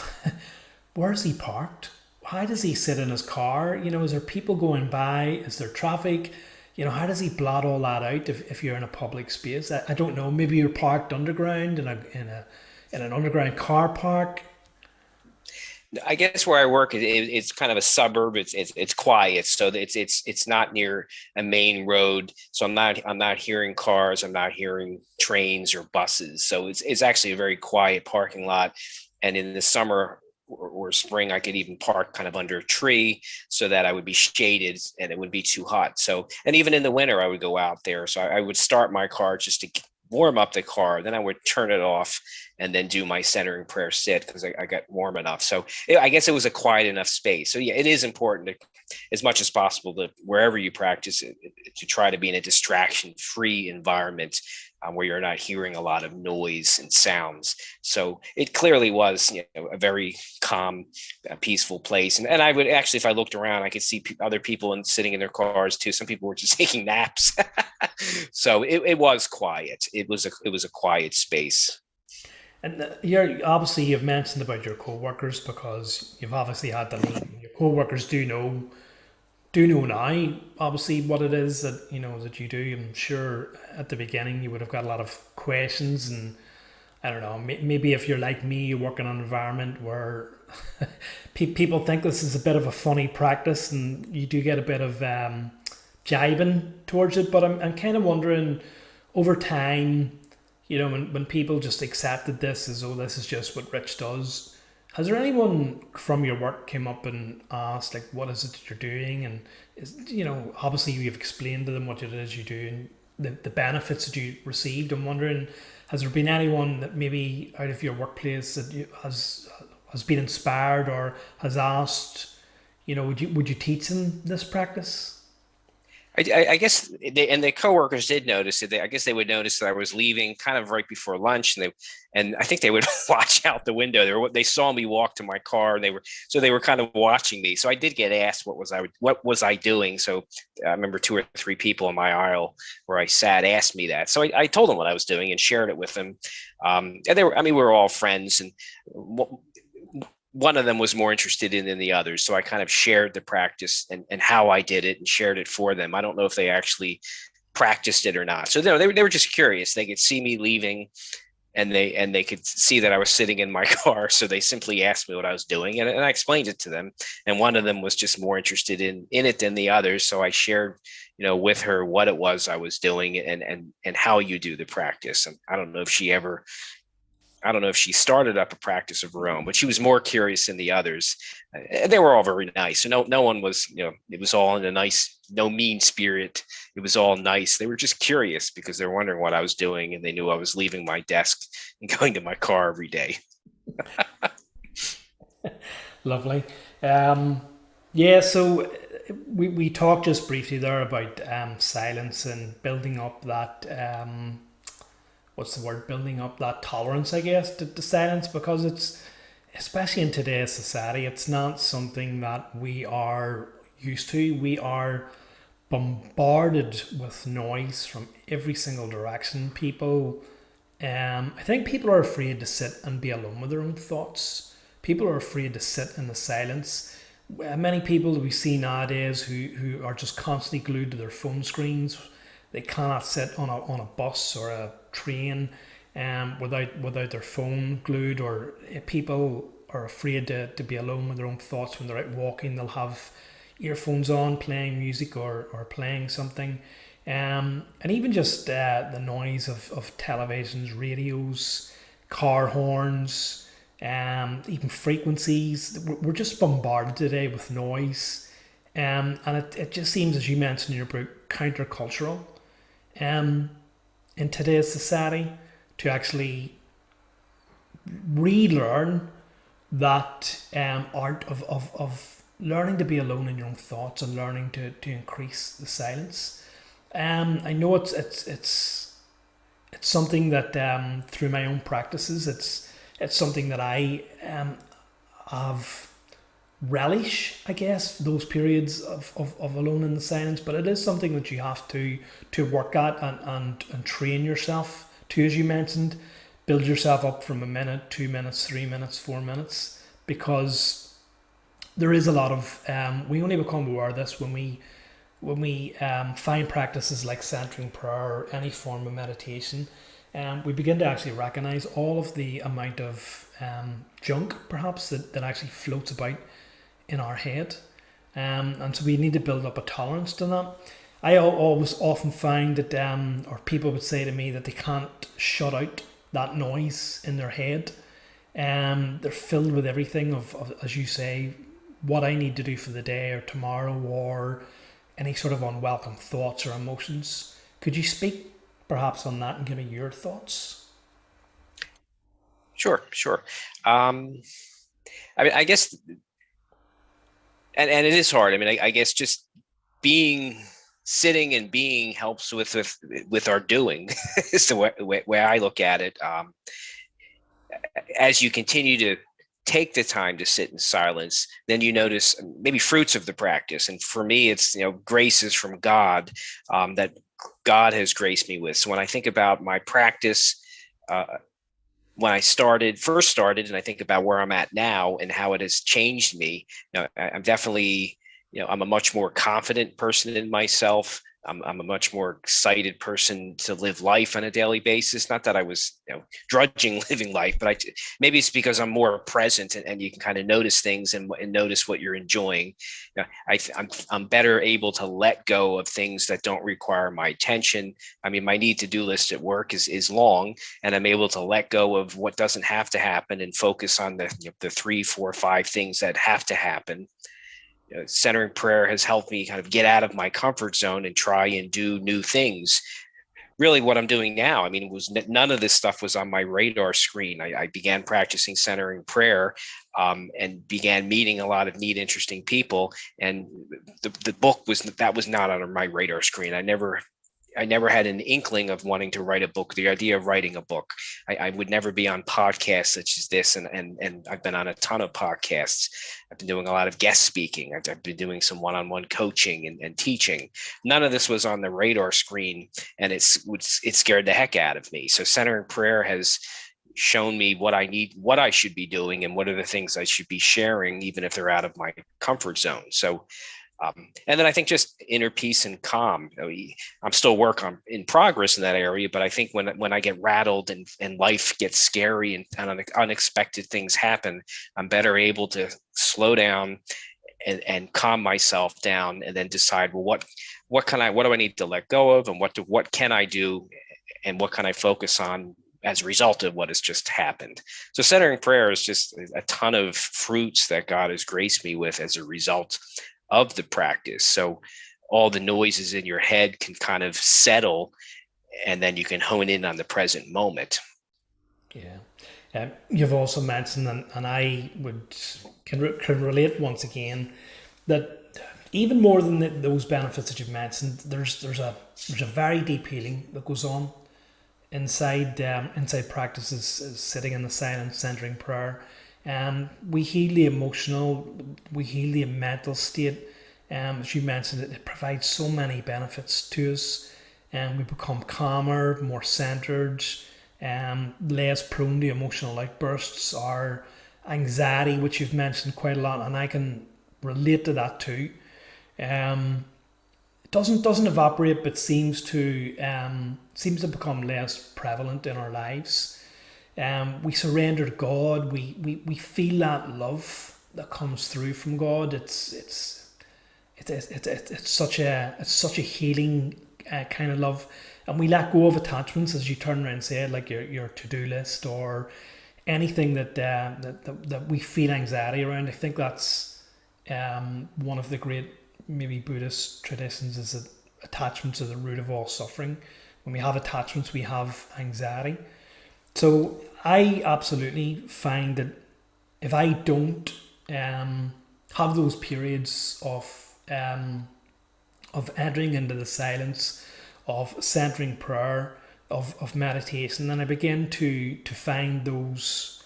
where's he parked? How does he sit in his car? Is there people going by? Is there traffic? How does he blot all that out if you're in a public space? I don't know. Maybe you're parked underground in an underground car park. I guess where I work, it's kind of a suburb. It's quiet, so it's not near a main road. So I'm not hearing cars. I'm not hearing trains or buses. So it's actually a very quiet parking lot. And in the summer or spring, I could even park kind of under a tree so that I would be shaded and it wouldn't be too hot. So, and even in the winter, I would go out there. So I would start my car just to warm up the car. Then I would turn it off and then do my centering prayer sit because I got warm enough. So I guess it was a quiet enough space. So yeah, it is important to, as much as possible, to wherever you practice it, to try to be in a distraction-free environment where you're not hearing a lot of noise and sounds. So it clearly was, a very calm, peaceful place. And I would actually, if I looked around, I could see other people sitting in their cars too. Some people were just taking naps. So it was quiet. It was a quiet space. And you've mentioned about your co-workers, because you've obviously had to leave. Your co-workers do know now, obviously, what it is that you do. I'm sure at the beginning you would have got a lot of questions, and I don't know, maybe if you're like me, you work in an environment where people think this is a bit of a funny practice, and you do get a bit of jibing towards it. But I'm kind of wondering, over time, when people just accepted this as, oh, this is just what Rich does, has there anyone from your work came up and asked, like, what is it that you're doing? And obviously you've explained to them what it is you do and the benefits that you received. I'm wondering, has there been anyone that maybe out of your workplace that has been inspired or has asked, would you teach them this practice? I guess the coworkers did notice it. I guess they would notice that I was leaving kind of right before lunch, and I think they would watch out the window. They saw me walk to my car, and they were kind of watching me. So I did get asked what was I doing. So I remember 2 or 3 people in my aisle where I sat asked me that. So I told them what I was doing and shared it with them. And we were all friends, and one of them was more interested in than the others. So I kind of shared the practice and how I did it and shared it for them. I don't know if they actually practiced it or not. So they were just curious. They could see me leaving, and they could see that I was sitting in my car. So they simply asked me what I was doing, and I explained it to them. And one of them was just more interested in it than the others. So I shared, with her what it was I was doing, and how you do the practice. And I don't know if she started up a practice of her own, but she was more curious than the others. And they were all very nice. So no one was, it was all in a nice, no mean spirit. It was all nice. They were just curious because they're wondering what I was doing, and they knew I was leaving my desk and going to my car every day. Lovely. Yeah, so we talked just briefly there about silence and building up that what's the word, building up that tolerance, I guess, to silence, because it's, especially in today's society, it's not something that we are used to. We are bombarded with noise from every single direction. I think people are afraid to sit and be alone with their own thoughts. People are afraid to sit in the silence. Many people that we see nowadays who are just constantly glued to their phone screens. They cannot sit on a bus or a train without their phone glued, or people are afraid to be alone with their own thoughts. When they're out walking, they'll have earphones on playing music or playing something. And even just the noise of televisions, radios, car horns, even frequencies. We're just bombarded today with noise. And it just seems, as you mentioned in your book, countercultural in today's society to actually relearn that art of learning to be alone in your own thoughts and learning to increase the silence. I know it's something that through my own practices, it's something that I have relish, I guess, those periods of alone in the silence. But it is something that you have to work at and train yourself to, as you mentioned, build yourself up from a minute, 2 minutes, 3 minutes, 4 minutes, because there is a lot of we only become aware of this when we find practices like centering prayer or any form of meditation. We begin to actually recognize all of the amount of junk perhaps that actually floats about in our head. And so we need to build up a tolerance to that. I always often find that, or people would say to me that they can't shut out that noise in their head. They're filled with everything of, as you say, what I need to do for the day or tomorrow, or any sort of unwelcome thoughts or emotions. Could you speak perhaps on that and give me your thoughts? Sure. I mean, I guess, and it is hard. I mean, I guess just being sitting and being helps with our doing is the way I look at it. As you continue to take the time to sit in silence, then you notice maybe fruits of the practice. And for me, it's, graces from God that God has graced me with. So when I think about my practice, when I first started, and I think about where I'm at now and how it has changed me, I'm definitely, I'm a much more confident person in myself. I'm a much more excited person to live life on a daily basis. Not that I was, drudging living life, but maybe it's because I'm more present, and you can kind of notice things and notice what you're enjoying. I'm better able to let go of things that don't require my attention. I mean, my need-to-do list at work is long, and I'm able to let go of what doesn't have to happen and focus on the 3, 4, 5 things that have to happen. Centering prayer has helped me kind of get out of my comfort zone and try and do new things. Really, what I'm doing now, I mean, none of this stuff was on my radar screen. I began practicing centering prayer, and began meeting a lot of neat, interesting people. And the book was not on my radar screen. I never had an inkling of wanting to write a book, the idea of writing a book. I would never be on podcasts such as this. And I've been on a ton of podcasts. I've been doing a lot of guest speaking. I've been doing some one-on-one coaching and teaching. None of this was on the radar screen, and it scared the heck out of me. So centering prayer has shown me what I need, what I should be doing, and what are the things I should be sharing, even if they're out of my comfort zone. So And then I think just inner peace and calm. I'm still in progress in that area, but I think when I get rattled and life gets scary and unexpected things happen, I'm better able to slow down and calm myself down, and then decide, well, what do I need to let go of, and what can I do, and what can I focus on as a result of what has just happened. So centering prayer is just a ton of fruits that God has graced me with as a result of the practice. So all the noises in your head can kind of settle, and then you can hone in on the present moment. Yeah. You've also mentioned, and I can relate once again, that even more than those benefits that you've mentioned, there's a very deep healing that goes on inside practices, sitting in the silence, centering prayer. We heal the emotional, we heal the mental state. As you mentioned, it provides so many benefits to us, and we become calmer, more centered, less prone to emotional outbursts or anxiety, which you've mentioned quite a lot, and I can relate to that too. Um, it doesn't evaporate, but seems to become less prevalent in our lives. We surrender to God. We feel that love that comes through from God. It's such a healing kind of love, and we let go of attachments, as you turn around and say, like your to do list or anything that we feel anxiety around. I think that's one of the great maybe Buddhist traditions, is that attachments are the root of all suffering. When we have attachments, we have anxiety. So I absolutely find that if I don't have those periods of entering into the silence, of centering prayer, of meditation, then I begin to find those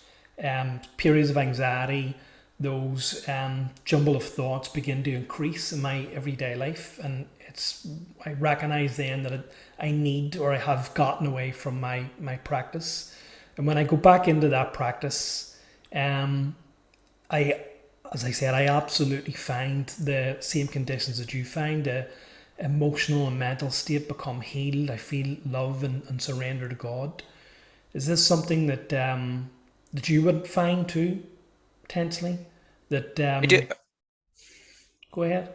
periods of anxiety, those jumble of thoughts begin to increase in my everyday life, and I recognize then that I need, or I have gotten away from my practice, and when I go back into that practice, I as I said, I absolutely find the same conditions that you find. The emotional and mental state become healed. I feel love and surrender to God. Is this something that you would find too, potentially? That I do. Go ahead.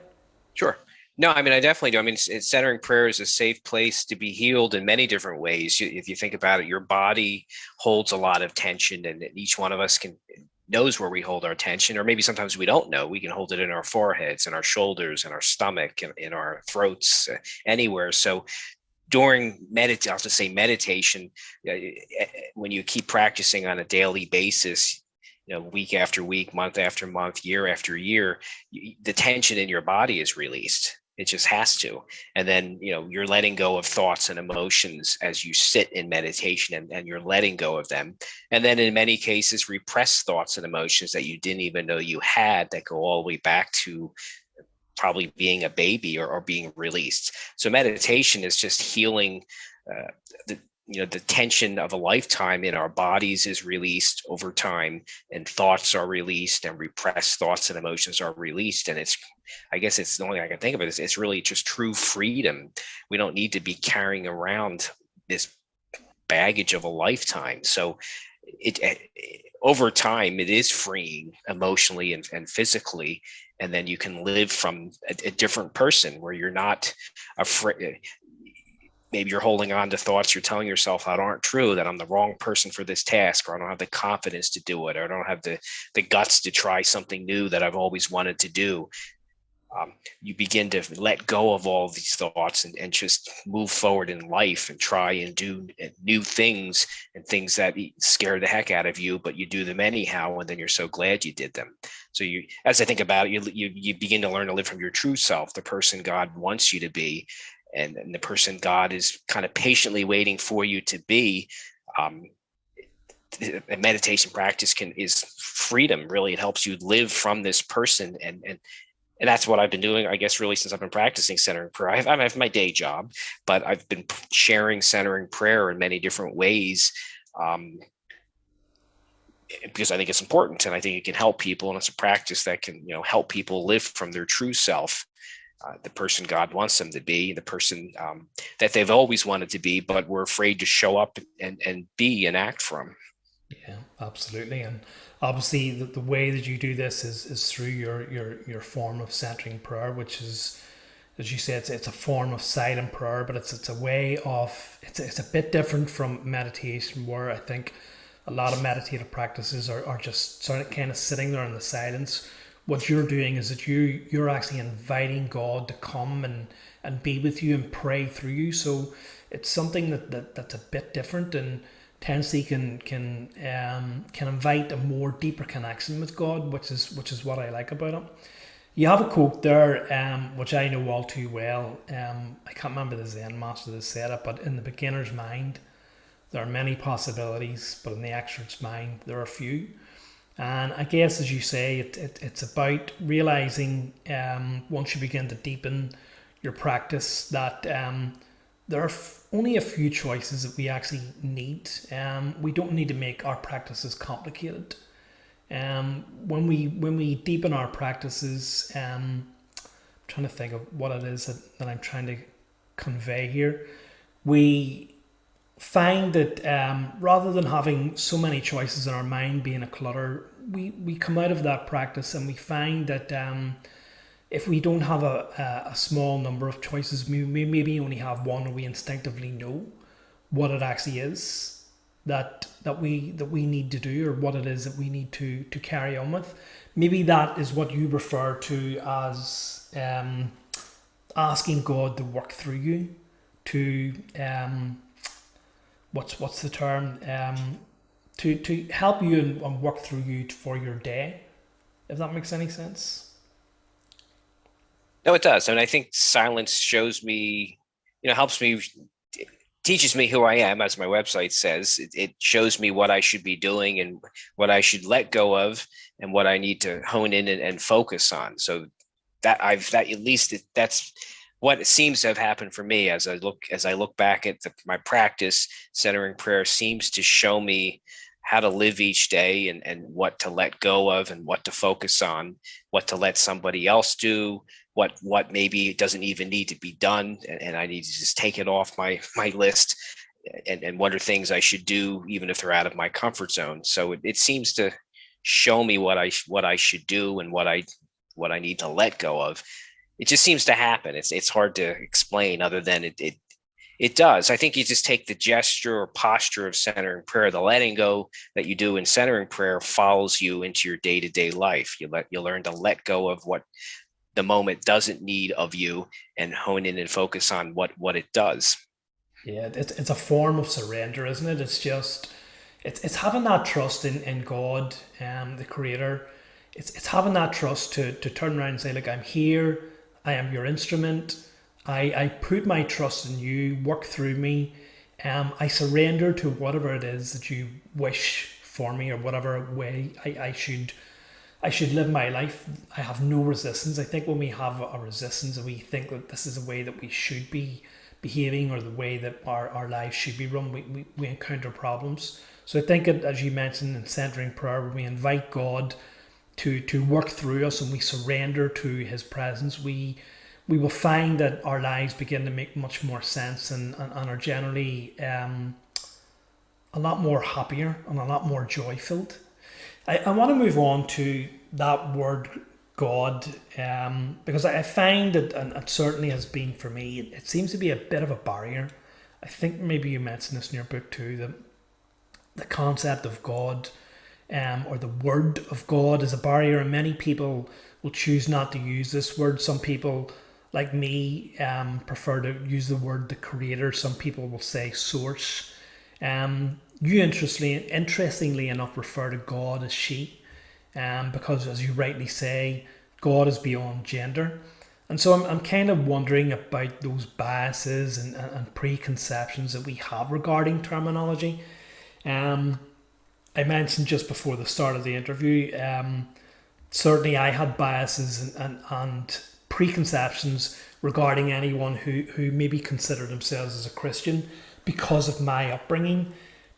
Sure. No, I mean, I definitely do. I mean, centering prayer is a safe place to be healed in many different ways. If you think about it, your body holds a lot of tension, and each one of us knows where we hold our tension, or maybe sometimes we don't know. We can hold it in our foreheads, and our shoulders, and our stomach, and in our throats, anywhere. So I'll just say meditation, when you keep practicing on a daily basis, week after week, month after month, year after year, the tension in your body is released. It just has to. And then, you're letting go of thoughts and emotions as you sit in meditation, and you're letting go of them. And then in many cases, repressed thoughts and emotions that you didn't even know you had, that go all the way back to probably being a baby, or being released. So meditation is just healing. The the tension of a lifetime in our bodies is released over time, and thoughts are released, and repressed thoughts and emotions are released. And I guess it's the only thing I can think of it is, it's really just true freedom. We don't need to be carrying around this baggage of a lifetime. So over time, it is freeing emotionally and physically. And then you can live from a different person, where you're not afraid. Maybe you're holding on to thoughts you're telling yourself that aren't true, that I'm the wrong person for this task, or I don't have the confidence to do it, or I don't have the guts to try something new that I've always wanted to do. You begin to let go of all these thoughts, and just move forward in life, and try and do new things, and things that scare the heck out of you, but you do them anyhow, and then you're so glad you did them. So as I think about it, you begin to learn to live from your true self, the person God wants you to be, and the person God is kind of patiently waiting for you to be. A meditation practice is freedom. Really, it helps you live from this person, and that's what I've been doing, I guess, really since I've been practicing centering prayer. I have my day job, but I've been sharing centering prayer in many different ways. because I think it's important, and I think it can help people, and it's a practice that can, help people live from their true self, the person God wants them to be, the person that they've always wanted to be, but were afraid to show up and be and act from. Yeah, absolutely. And obviously, the way that you do this is through your form of centering prayer, which is, as you said, it's a form of silent prayer, but it's a way of, it's a bit different from meditation, where I think a lot of meditative practices are just sort of kind of sitting there in the silence. What you're doing is that you're actually inviting God to come and be with you and pray through you. So it's something that's a bit different, and Tennessee can invite a more deeper connection with God, which is what I like about it. You have a quote there, which I know all too well. I can't remember the Zen master that said it, but in the beginner's mind, there are many possibilities, but in the expert's mind, there are few. And I guess, as you say, it's about realizing, once you begin to deepen your practice, that there are only a few choices that we actually need. We don't need to make our practices complicated. When we deepen our practices, I'm trying to think of what it is that I'm trying to convey here. We find that, rather than having so many choices in our mind being a clutter, we come out of that practice and we find that, if we don't have a small number of choices, we maybe only have one, and we instinctively know what it actually is that we need to do, or what it is that we need to carry on with. Maybe that is what you refer to as, asking God to work through you, to, what's the term, to help you and work through you for your day, if that makes any sense. No, it does. And I think silence shows me, helps me, teaches me who I am, as my website says. It shows me what I should be doing and what I should let go of, and what I need to hone in and focus on. So that's what seems to have happened for me as I look back at my practice. Centering prayer seems to show me how to live each day, and what to let go of, and what to focus on, what to let somebody else do, what maybe doesn't even need to be done, and I need to just take it off my list, and what are things I should do even if they're out of my comfort zone. So it seems to show me what I should do, and what I need to let go of. It just seems to happen. It's hard to explain, other than it does. I think you just take the gesture or posture of centering prayer. The letting go that you do in centering prayer follows you into your day-to-day life. You learn to let go of what the moment doesn't need of you, and hone in and focus on what it does. Yeah, it's a form of surrender, isn't it? It's just, it's having that trust in God, the Creator. It's having that trust to turn around and say, look, I'm here. I am your instrument. I put my trust in you. Work through me. I surrender to whatever it is that you wish for me, or whatever way I should live my life. I have no resistance. I think when we have a resistance, and we think that this is the way that we should be behaving, or the way that our lives should be run, we encounter problems. So I think, as you mentioned in centering prayer, when we invite God to work through us, and we surrender to his presence, we will find that our lives begin to make much more sense, and are generally, a lot more happier and a lot more joy filled. I want to move on to that word God, because I find that, and it certainly has been for me, it seems to be a bit of a barrier. I think maybe you mentioned this in your book too, that the concept of God, or the word of God, is a barrier, and many people will choose not to use this word. Some people, like me, prefer to use the word the Creator. Some people will say source. You interestingly enough refer to God as she, because, as you rightly say, God is beyond gender. And so I'm kind of wondering about those biases and preconceptions that we have regarding terminology. Um, I mentioned just before the start of the interview, certainly I had biases and preconceptions regarding anyone who maybe considered themselves as a Christian, because of my upbringing.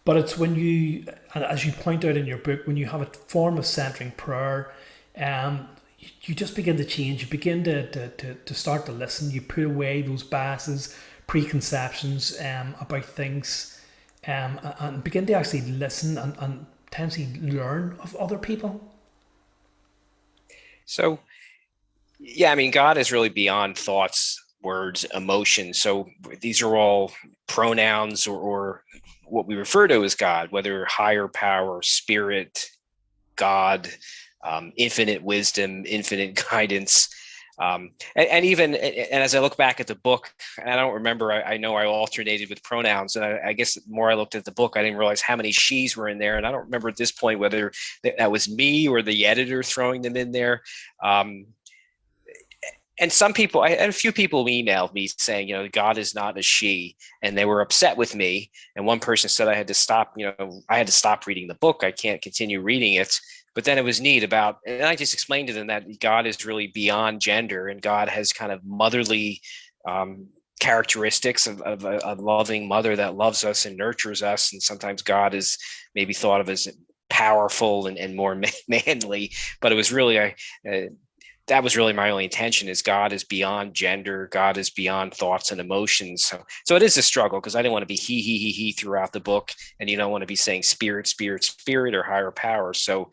But it's when you, and as you point out in your book, when you have a form of centering prayer, you just begin to change. You begin to start to listen. You put away those biases, preconceptions about things, and begin to actually listen and potentially learn of other people. So, yeah, I mean, God is really beyond thoughts, words, emotions. So these are all pronouns or what we refer to as God, whether higher power, spirit, God, infinite wisdom, infinite guidance. And even and as I look back at the book, and I don't remember, I know I alternated with pronouns, and I guess the more I looked at the book, I didn't realize how many she's were in there, and I don't remember at this point whether that was me or the editor throwing them in there. Um, and some people, I had a few people emailed me saying, God is not a she, and they were upset with me. And one person said I had to stop, I had to stop reading the book. I can't continue reading it. But then it was neat and I just explained to them that God is really beyond gender, and God has kind of motherly characteristics of a loving mother that loves us and nurtures us. And sometimes God is maybe thought of as powerful and more manly, but it was really that was really my only intention. Is God is beyond gender. God is beyond thoughts and emotions. So it is a struggle, because I didn't want to be he throughout the book, and you don't want to be saying spirit, spirit, spirit, or higher power. So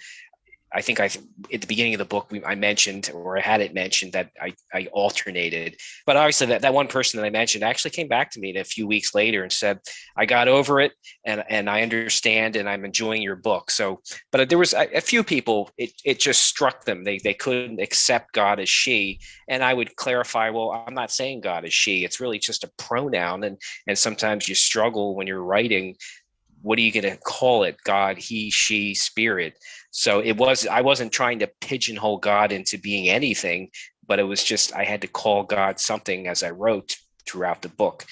I think at the beginning of the book, I mentioned, or I had it mentioned, that I alternated. But obviously that one person that I mentioned actually came back to me a few weeks later and said, I got over it, and I understand, and I'm enjoying your book. So, but there was a few people, it just struck them. They couldn't accept God as she. And I would clarify, well, I'm not saying God is she. It's really just a pronoun. And sometimes you struggle when you're writing. What are you going to call it? God, he, she, spirit. So I wasn't trying to pigeonhole God into being anything, but it was just, I had to call God something as I wrote throughout the book.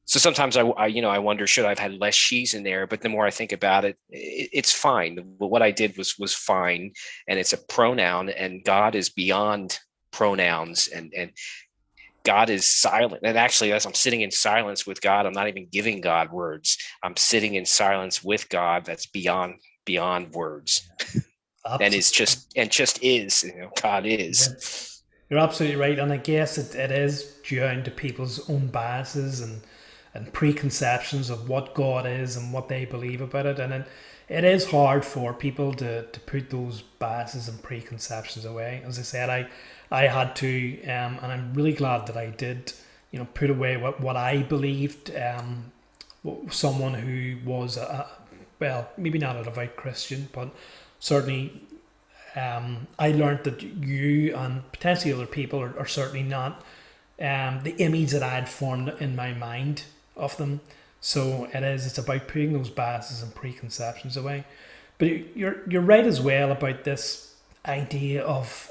So sometimes I wonder, should I have had less she's in there? But the more I think about it, it's fine. What I did was fine. And it's a pronoun, and God is beyond pronouns, and God is silent. And actually, as I'm sitting in silence with God, I'm not even giving God words. I'm sitting in silence with God that's beyond words. And is Absolutely. just is, God Yeah. is. You're absolutely right, and I guess it is down to people's own biases and preconceptions of what God is and what they believe about it, and it is hard for people to put those biases and preconceptions away. As I said, I had to, and I'm really glad that I did, put away what I believed. Someone who was well, maybe not a devout Christian, but certainly I learned that you and potentially other people are certainly not the image that I had formed in my mind of them. So it's about putting those biases and preconceptions away. But you're right as well about this idea of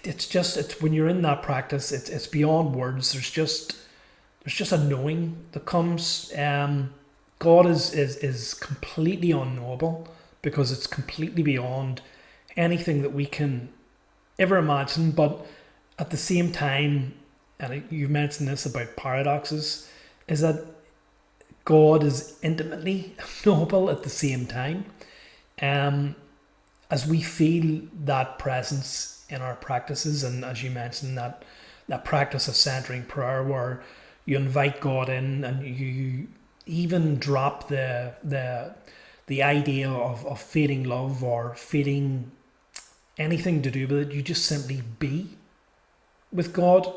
it's when you're in that practice, it's beyond words. There's just a knowing that comes. God is completely unknowable, because it's completely beyond anything that we can ever imagine. But at the same time, and you mentioned this about paradoxes, is that God is intimately knowable at the same time. Um, as we feel that presence in our practices, and as you mentioned, that practice of centering prayer, where you invite God in and you even drop the idea of feeling love or feeling anything to do with it. You just simply be with God.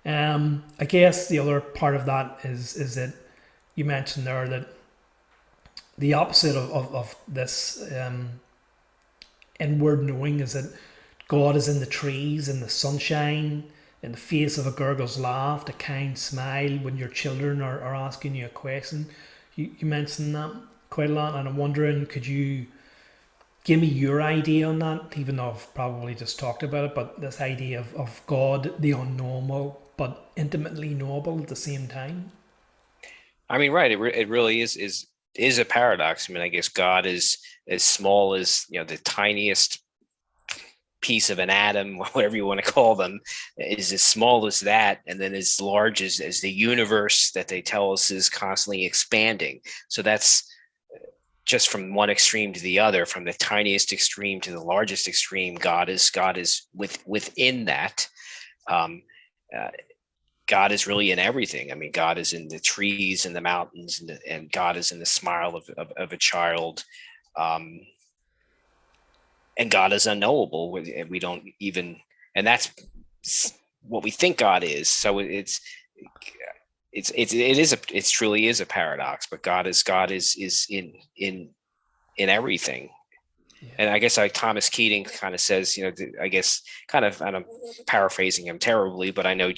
I guess the other part of that is that you mentioned there that the opposite of this inward knowing is that God is in the trees, in the sunshine, in the face of a gurgle's laugh, the kind smile when your children are asking you a question. You mentioned that quite a lot, and I'm wondering, could you give me your idea on that, even though I've probably just talked about it, but this idea of God, the unknowable, but intimately knowable at the same time? I mean, right. It really is a paradox. I mean, I guess God is as small as, the tiniest piece of an atom, whatever you want to call them, is as small as that, and then as large as the universe that they tell us is constantly expanding. So that's just from one extreme to the other, from the tiniest extreme to the largest extreme. God is within that. Um, uh, God is really in everything. I mean, God is in the trees and the mountains, and God is in the smile of a child. Um, and God is unknowable. And we don't even, and that's what we think God is. So it truly is a paradox, but God is in everything. Yeah. And I guess like Thomas Keating kind of says, I guess kind of, and I'm paraphrasing him terribly, but I know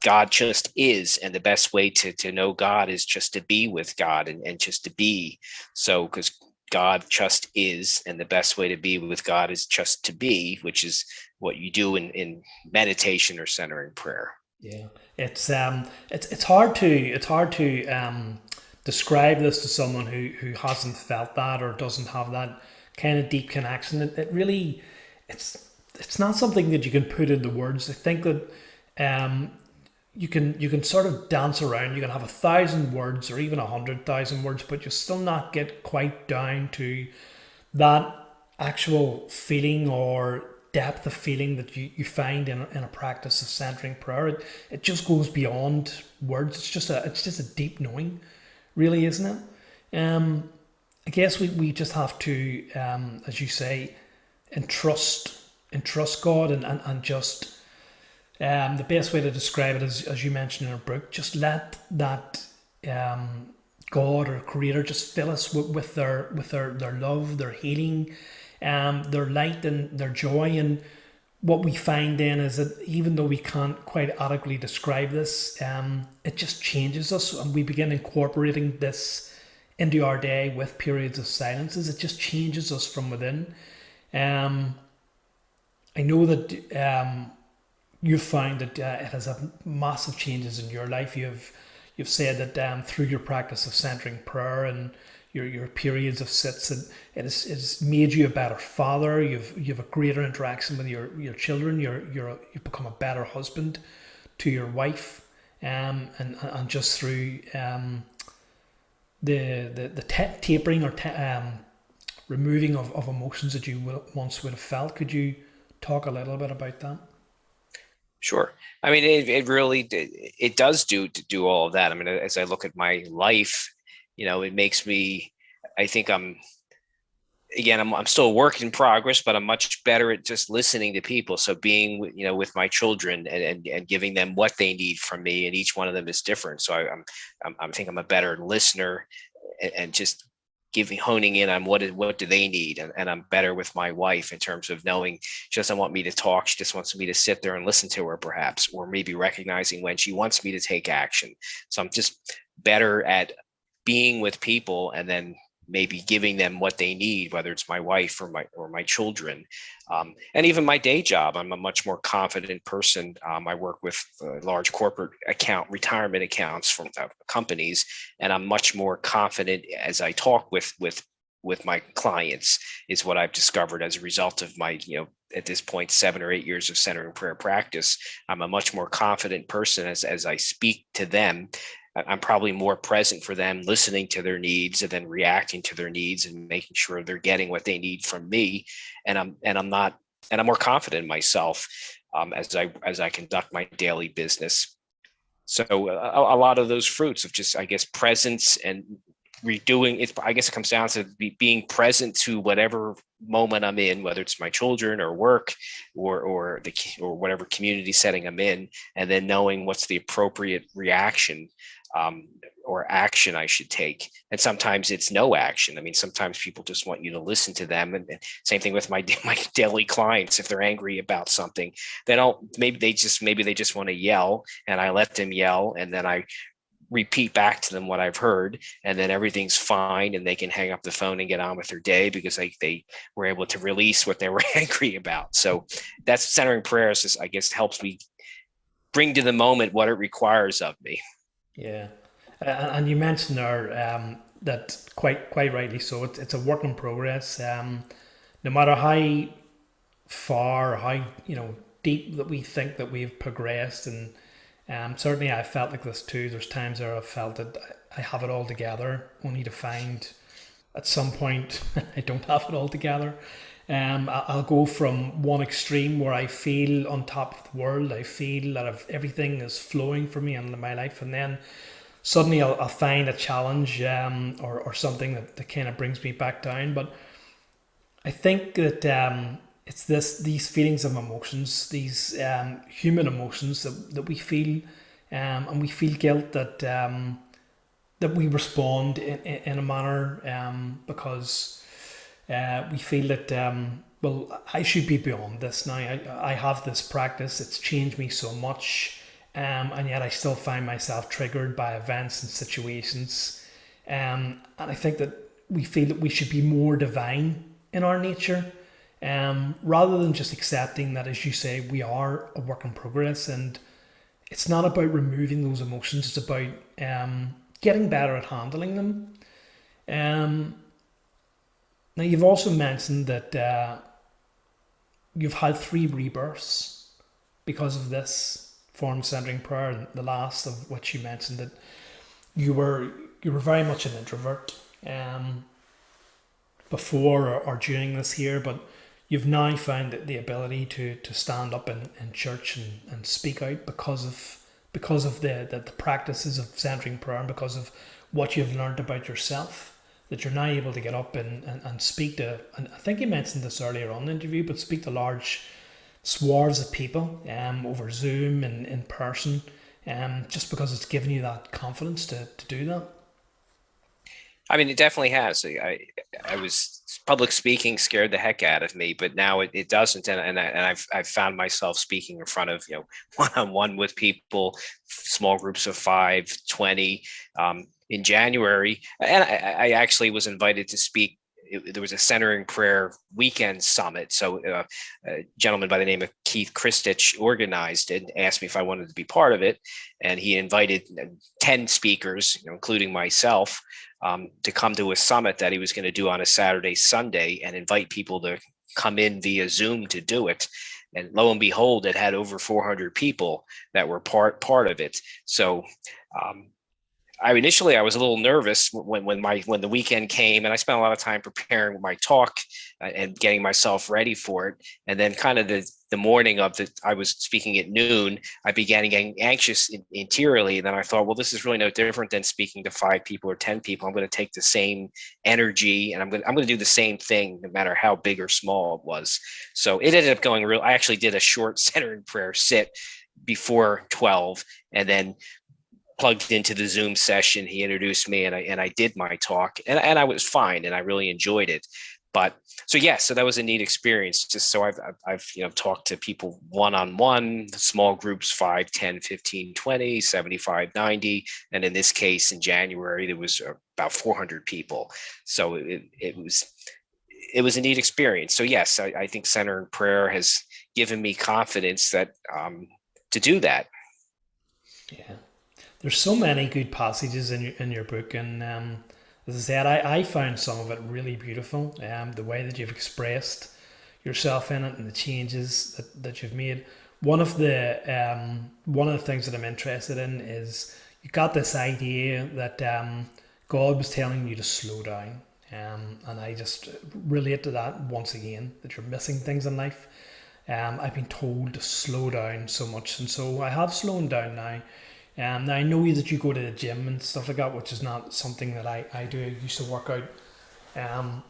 God just is, and the best way to know God is just to be with God, and just to be. So because God just is, and the best way to be with God is just to be, which is what you do in meditation or centering prayer. Yeah, it's hard to describe this to someone who hasn't felt that or doesn't have that kind of deep connection. It really it's not something that you can put into words. I think that um, you can sort of dance around. You can have 1,000 words or even 100,000 words, but you still not get quite down to that actual feeling or depth of feeling that you find in a practice of centering prayer. It just goes beyond words. It's just a deep knowing, really, isn't it? I guess we just have to, as you say, entrust entrust God and just the best way to describe it is, as you mentioned in our book, just let that God or Creator just fill us with their love, their healing, their light and their joy. And what we find then is that even though we can't quite adequately describe this, it just changes us, and we begin incorporating this into our day with periods of silences. It just changes us from within. Um, I know that you've found that it has had massive changes in your life. You've said that through your practice of centering prayer and your periods of sits, it has made you a better father. You've a greater interaction with your children. You've become a better husband to your wife, and just through the tapering or removing of emotions that you once would have felt. Could you talk a little bit about that? Sure. I mean, it really it does do all of that. I mean, as I look at my life, it makes me. I think I'm still a work in progress, but I'm much better at just listening to people. So being with my children, and giving them what they need from me, and each one of them is different. So I think I'm a better listener, and just honing in on what do they need, and I'm better with my wife in terms of knowing she doesn't want me to talk. She just wants me to sit there and listen to her, perhaps, or maybe recognizing when she wants me to take action. So I'm just better at being with people, and then maybe giving them what they need, whether it's my wife or my children, and even my day job. I'm a much more confident person. I work with large corporate retirement accounts from companies, and I'm much more confident as I talk with my clients, is what I've discovered as a result of my at this point 7 or 8 years of centering prayer practice. I'm a much more confident person as I speak to them. I'm probably more present for them, listening to their needs and then reacting to their needs and making sure they're getting what they need from me. And I'm more confident in myself, as I conduct my daily business. So a lot of those fruits of just, I guess, presence and redoing it, I guess it comes down to being present to whatever moment I'm in, whether it's my children or work, or whatever community setting I'm in, and then knowing what's the appropriate reaction, um, or action I should take. And sometimes it's no action. I mean, sometimes people just want you to listen to them. And same thing with my daily clients. If they're angry about something, they don't. Maybe they just want to yell, and I let them yell, and then I repeat back to them what I've heard, and then everything's fine, and they can hang up the phone and get on with their day, because they were able to release what they were angry about. So that's centering prayers. Just, I guess, helps me bring to the moment what it requires of me. Yeah, and you mentioned there that quite rightly so. It's a work in progress. No matter how far, or how deep that we think that we've progressed, and certainly I felt like this too. There's times where I've felt that I have it all together, only to find at some point I don't have it all together. I'll go from one extreme where I feel on top of the world. I feel that everything is flowing for me in my life, and then suddenly I'll find a challenge, or something that kind of brings me back down. But I think that it's these feelings of emotions, these human emotions that we feel, and we feel guilt that we respond in a manner, because we feel that, well, I should be beyond this now. I have this practice, it's changed me so much, and yet I still find myself triggered by events and situations. And I think that we feel that we should be more divine in our nature, rather than just accepting that, as you say, we are a work in progress. And it's not about removing those emotions, it's about getting better at handling them. Um, Now, you've also mentioned that you've had three rebirths because of this form centering prayer, the last of which you mentioned that you were very much an introvert, um, before or during this year, but you've now found the ability to stand up in church and speak out because of the practices of centering prayer, and because of what you've learned about yourself, that you're now able to get up and speak to, and I think you mentioned this earlier on in the interview, but speak to large swaths of people, over Zoom and in person, just because it's given you that confidence to do that. I mean, it definitely has. I was public speaking scared the heck out of me, but now it doesn't, and I've found myself speaking in front of one on one with people, small groups of 5, 20. In January, and I actually was invited to speak. There was a centering prayer weekend summit. So a gentleman by the name of Keith Christich organized it and asked me if I wanted to be part of it. And he invited 10 speakers, including myself, to come to a summit that he was going to do on a Saturday, Sunday, and invite people to come in via Zoom to do it. And lo and behold, it had over 400 people that were part of it. So I was a little nervous when the weekend came, and I spent a lot of time preparing my talk, and getting myself ready for it. And then, kind of the morning of I was speaking at noon, I began getting anxious interiorly. And then I thought, well, this is really no different than speaking to 5 people or 10 people. I'm going to take the same energy, and I'm going to do the same thing, no matter how big or small it was. So it ended up going real. I actually did a short centering prayer sit before 12, and then plugged into the Zoom session. He introduced me, and I did my talk, and I was fine, and I really enjoyed it. But so that was a neat experience. Just so I've talked to people one-on-one, small groups, 5, 10, 15, 20, 75, 90. And in this case, in January, there was about 400 people. So it was a neat experience. So yes, I think Center and Prayer has given me confidence that to do that. Yeah. There's so many good passages in your book, and as I said, I found some of it really beautiful. The way that you've expressed yourself in it, and the changes that you've made. One of the things that I'm interested in is you got this idea that God was telling you to slow down, and I just relate to that once again, that you're missing things in life. I've been told to slow down so much, and so I have slowed down now. Now I know that you go to the gym and stuff like that, which is not something that I do. I used to work out, um,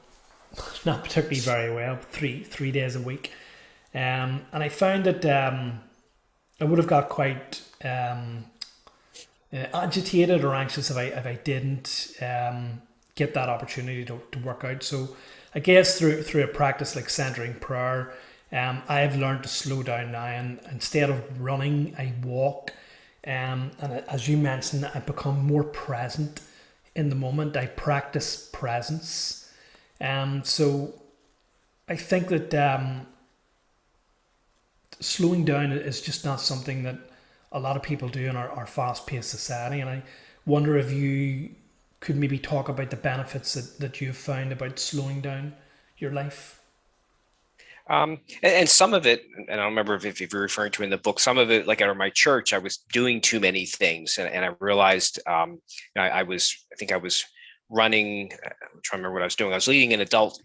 not particularly very well, three days a week, and I found that I would have got quite agitated or anxious if I didn't get that opportunity to work out. So I guess through a practice like centering prayer, I've learned to slow down now, and instead of running, I walk. And as you mentioned, I become more present in the moment. I practice presence. So I think that slowing down is just not something that a lot of people do in our fast-paced society. And I wonder if you could maybe talk about the benefits that you've found about slowing down your life. And some of it, and I don't remember if you're referring to in the book, some of it, like at my church, I was doing too many things, and I realized I think I was running. I'm trying to remember what I was doing. I was leading an adult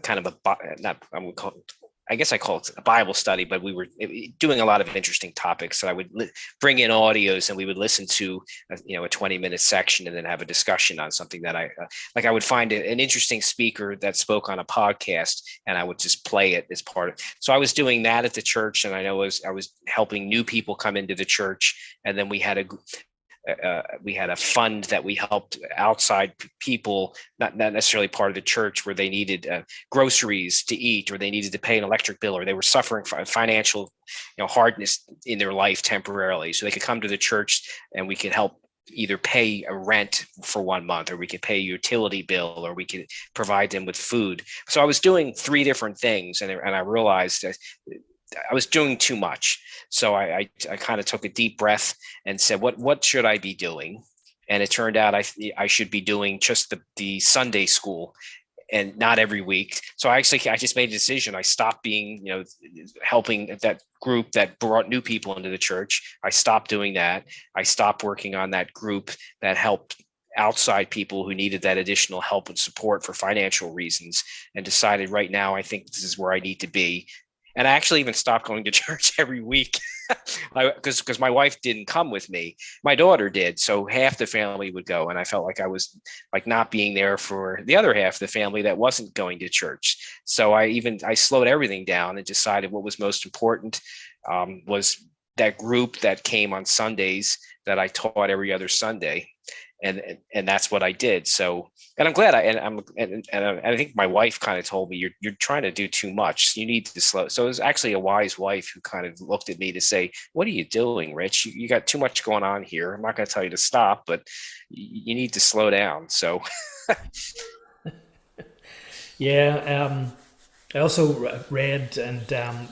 kind of not I'm gonna call it, I guess I call it a Bible study, but we were doing a lot of interesting topics. So I would bring in audios and we would listen to, a 20-minute section and then have a discussion on something that I would find an interesting speaker that spoke on a podcast and I would just play it as part of. So I was doing that at the church, and I know I was helping new people come into the church, and then we had a fund that we helped outside people, not necessarily part of the church, where they needed groceries to eat, or they needed to pay an electric bill, or they were suffering from financial hardness in their life temporarily. So they could come to the church and we could help either pay a rent for 1 month, or we could pay a utility bill, or we could provide them with food. So I was doing 3 different things, and I realized that I was doing too much. So I kind of took a deep breath and said, what should I be doing? And it turned out I should be doing just the Sunday school, and not every week. So I just made a decision. I stopped being, helping that group that brought new people into the church. I stopped doing that. I stopped working on that group that helped outside people who needed that additional help and support for financial reasons, and decided right now I think this is where I need to be. And I actually even stopped going to church every week because my wife didn't come with me. My daughter did. So half the family would go. And I felt like I was like not being there for the other half of the family that wasn't going to church. So I slowed everything down and decided what was most important was that group that came on Sundays that I taught every other Sunday. And that's what I did. So, and I'm glad and I think my wife kind of told me, you're trying to do too much. You need to slow. So it was actually a wise wife who kind of looked at me to say, what are you doing, Rich? You got too much going on here. I'm not going to tell you to stop, but you need to slow down. So Yeah, I also read and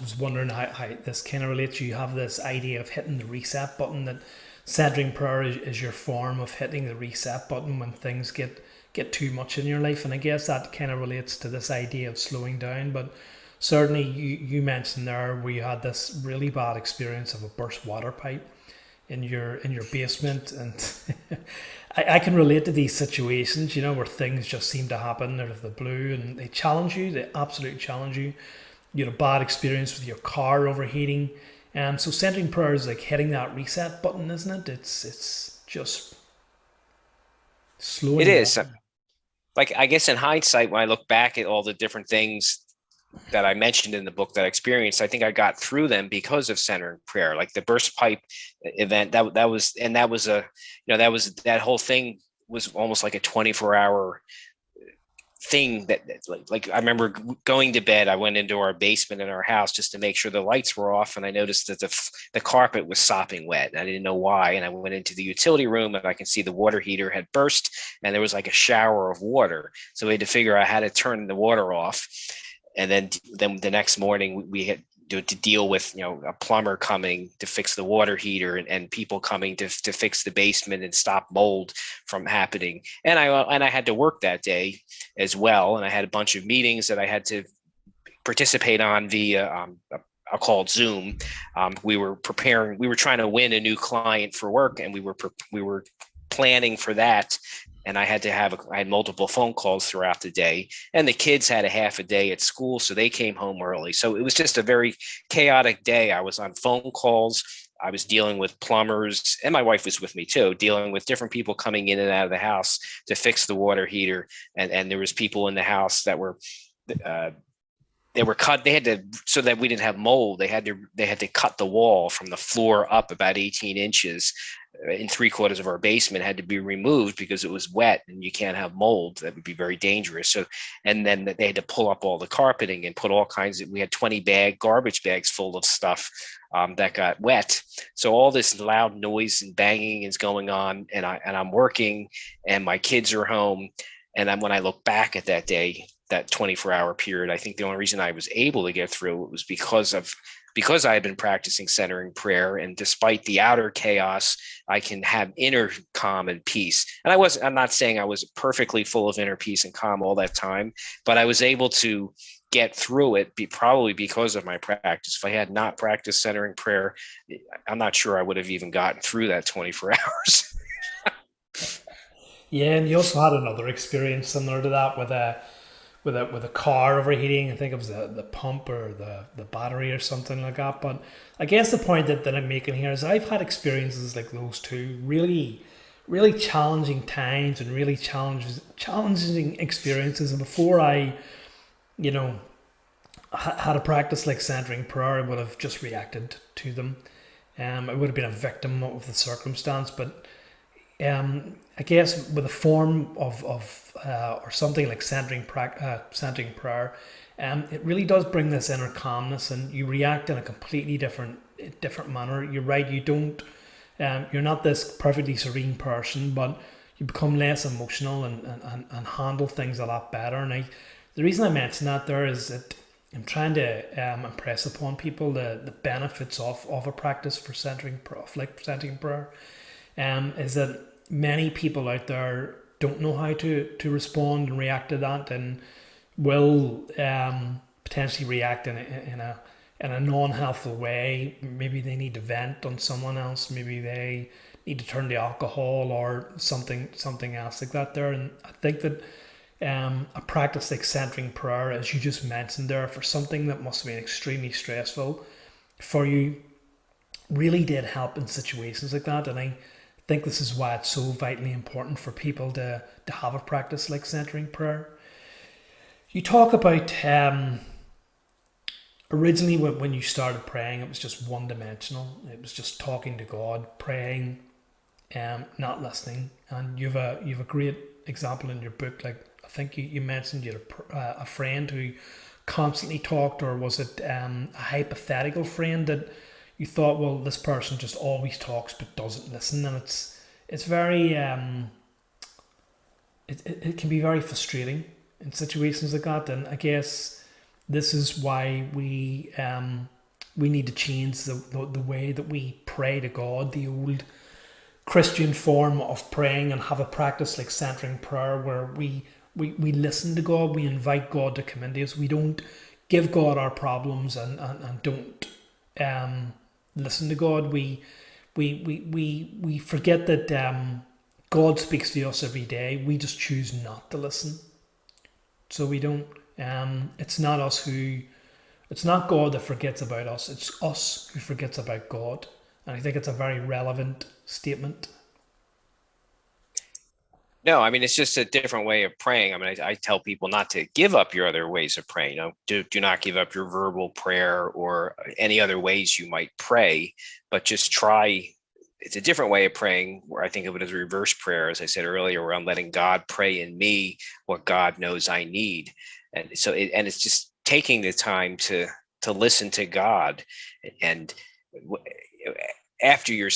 was wondering how this kind of relates. You have this idea of hitting the reset button, that centering prayer is your form of hitting the reset button when things get too much in your life. And I guess that kind of relates to this idea of slowing down. But certainly you mentioned there where you had this really bad experience of a burst water pipe in your basement, and I can relate to these situations, where things just seem to happen out of the blue, and they challenge you. They absolutely challenge you. You had a bad experience with your car overheating, and so centering prayer is like hitting that reset button, isn't it? It's just it slowing is. down. Like, I guess in hindsight, when I look back at all the different things that I mentioned in the book that I experienced, I think I got through them because of centering prayer. Like the burst pipe event, that whole thing was almost like a 24-hour thing that like I remember going to bed. I went into our basement in our house just to make sure the lights were off, and I noticed that the carpet was sopping wet, and I didn't know why. And I went into the utility room, and I can see the water heater had burst, and there was like a shower of water. So we had to figure out how to turn the water off. And then the next morning we had to deal with a plumber coming to fix the water heater, and people coming to fix the basement and stop mold from happening. And I had to work that day as well, and I had a bunch of meetings that I had to participate on via I'll call it Zoom. We were trying to win a new client for work, and we were planning for that. And I had multiple phone calls throughout the day, and the kids had a half a day at school, so they came home early. So it was just a very chaotic day. I was on phone calls. I was dealing with plumbers, and my wife was with me too, dealing with different people coming in and out of the house to fix the water heater. And there was people in the house that were, they were cut. They had to, so that we didn't have mold. They had to cut the wall from the floor up about 18 inches in 3/4 of our basement had to be removed because it was wet, and you can't have mold. That would be very dangerous. So, and then they had to pull up all the carpeting and put all kinds of, we had 20 garbage bags full of stuff that got wet. So all this loud noise and banging is going on, and I'm working, and my kids are home. And when I look back at that day, that 24-hour period, I think the only reason I was able to get through it was because I had been practicing centering prayer. And despite the outer chaos, I can have inner calm and peace. And I'm not saying I was perfectly full of inner peace and calm all that time, but I was able to get through it probably because of my practice. If I had not practiced centering prayer, I'm not sure I would have even gotten through that 24 hours. Yeah, and you also had another experience similar to that with a car overheating. I think it was the pump or the battery or something like that. But I guess the point that I'm making here is I've had experiences like those two, really, really challenging times and really challenging experiences. And before I, you know, had a practice like centering prayer, I would have just reacted to them. I would have been a victim of the circumstance. But I guess with a form of or something like centering prayer, it really does bring this inner calmness, and you react in a completely different manner. You're right. You don't. You're not this perfectly serene person, but you become less emotional and handle things a lot better. And the reason I mention that there is that I'm trying to impress upon people the benefits of a practice for centering prayer. Is that many people out there don't know how to respond and react to that, and will potentially react in a non-helpful way. Maybe they need to vent on someone else. Maybe they need to turn to alcohol or something else like that. There, and I think that a practice like centering prayer, as you just mentioned there, for something that must have been extremely stressful for you, really did help in situations like that. And I think this is why it's so vitally important for people to have a practice like centering prayer. You talk about originally when you started praying, it was just one dimensional. It was just talking to God, praying, not listening. And you've a great example in your book. Like I think you mentioned you had a friend who constantly talked, or was it a hypothetical friend that you thought, well, this person just always talks but doesn't listen, and it's very it can be very frustrating in situations like that. And I guess this is why we need to change the way that we pray to God. The old Christian form of praying, and have a practice like centering prayer where we listen to God, we invite God to come into us. We don't give God our problems and don't listen to God. We forget that God speaks to us every day. We just choose not to listen. So we don't. It's not us who. It's not God that forgets about us. It's us who forgets about God. And I think it's a very relevant statement. No, I mean, it's just a different way of praying. I mean, I tell people not to give up your other ways of praying. Do not give up your verbal prayer or any other ways you might pray, but just try. It's a different way of praying, where I think of it as reverse prayer, as I said earlier, where I'm letting God pray in me what God knows I need. And so it's just taking the time to listen to God. And after you're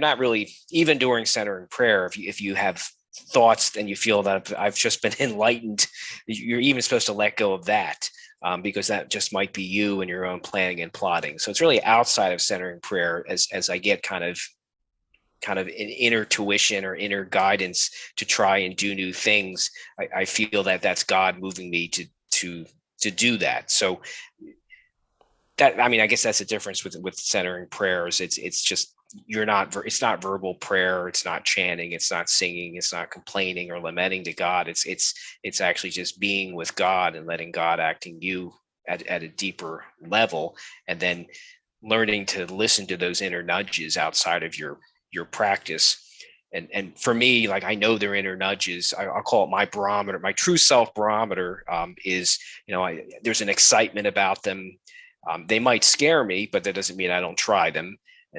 not really, even during centering prayer, if you have thoughts and you feel that I've just been enlightened, you're even supposed to let go of that, because that just might be you and your own planning and plotting. So it's really outside of centering prayer, as I get kind of an inner tuition or inner guidance to try and do new things. I feel that that's God moving me to do that. So that, I mean, I guess that's the difference with centering prayers. It's just, it's not verbal prayer, it's not chanting, it's not singing, it's not complaining or lamenting to God. It's actually just being with God and letting God act in you at a deeper level, and then learning to listen to those inner nudges outside of your practice. And for me, like, I know they're inner nudges. I'll call it my barometer, my true self barometer. Is, there's an excitement about them. They might scare me, but that doesn't mean I don't try them.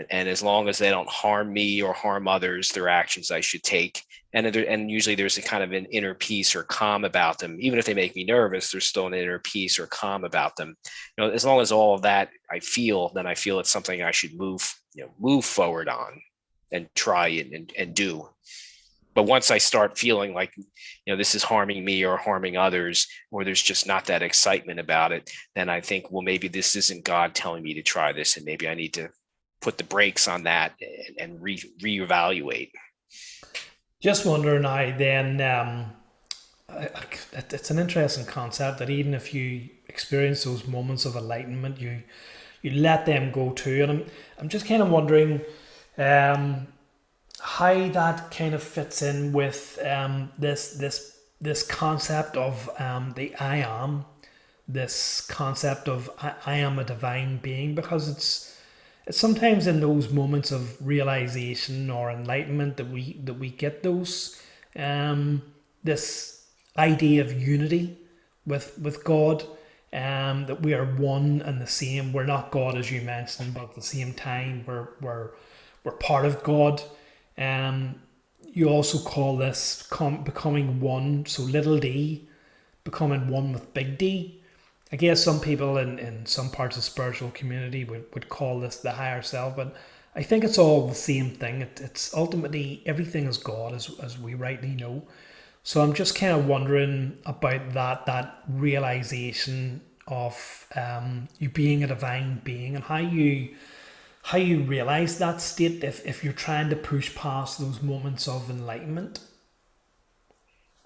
And as long as they don't harm me or harm others, they're actions I should take. And usually there's a kind of an inner peace or calm about them. Even if they make me nervous, there's still an inner peace or calm about them. As long as all of that I feel, then I feel it's something I should move forward on and try and do. But once I start feeling like, this is harming me or harming others, or there's just not that excitement about it, then I think, well, maybe this isn't God telling me to try this, and maybe I need to put the brakes on that and reevaluate. Just wondering, I then it's an interesting concept that even if you experience those moments of enlightenment, you let them go too. And I'm just kind of wondering, um, how that kind of fits in with this concept of the I am, this concept of I am a divine being, because it's sometimes in those moments of realization or enlightenment that we get those um, this idea of unity with God, that we are one and the same. We're not God, as you mentioned, but at the same time we're part of God. Um, you also call this becoming one, so little d becoming one with big D. I guess some people in some parts of spiritual community would call this the higher self, but I think it's all the same thing. It's ultimately everything is God, as we rightly know. So I'm just kind of wondering about that realization of you being a divine being, and how you realize that state if you're trying to push past those moments of enlightenment.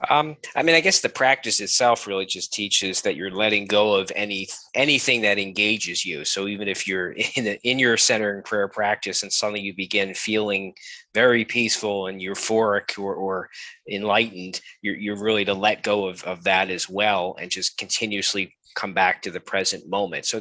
I mean, I guess the practice itself really just teaches that you're letting go of anything that engages you. So even if you're in your center and prayer practice and suddenly you begin feeling very peaceful and euphoric or enlightened, you're really to let go of that as well and just continuously come back to the present moment. So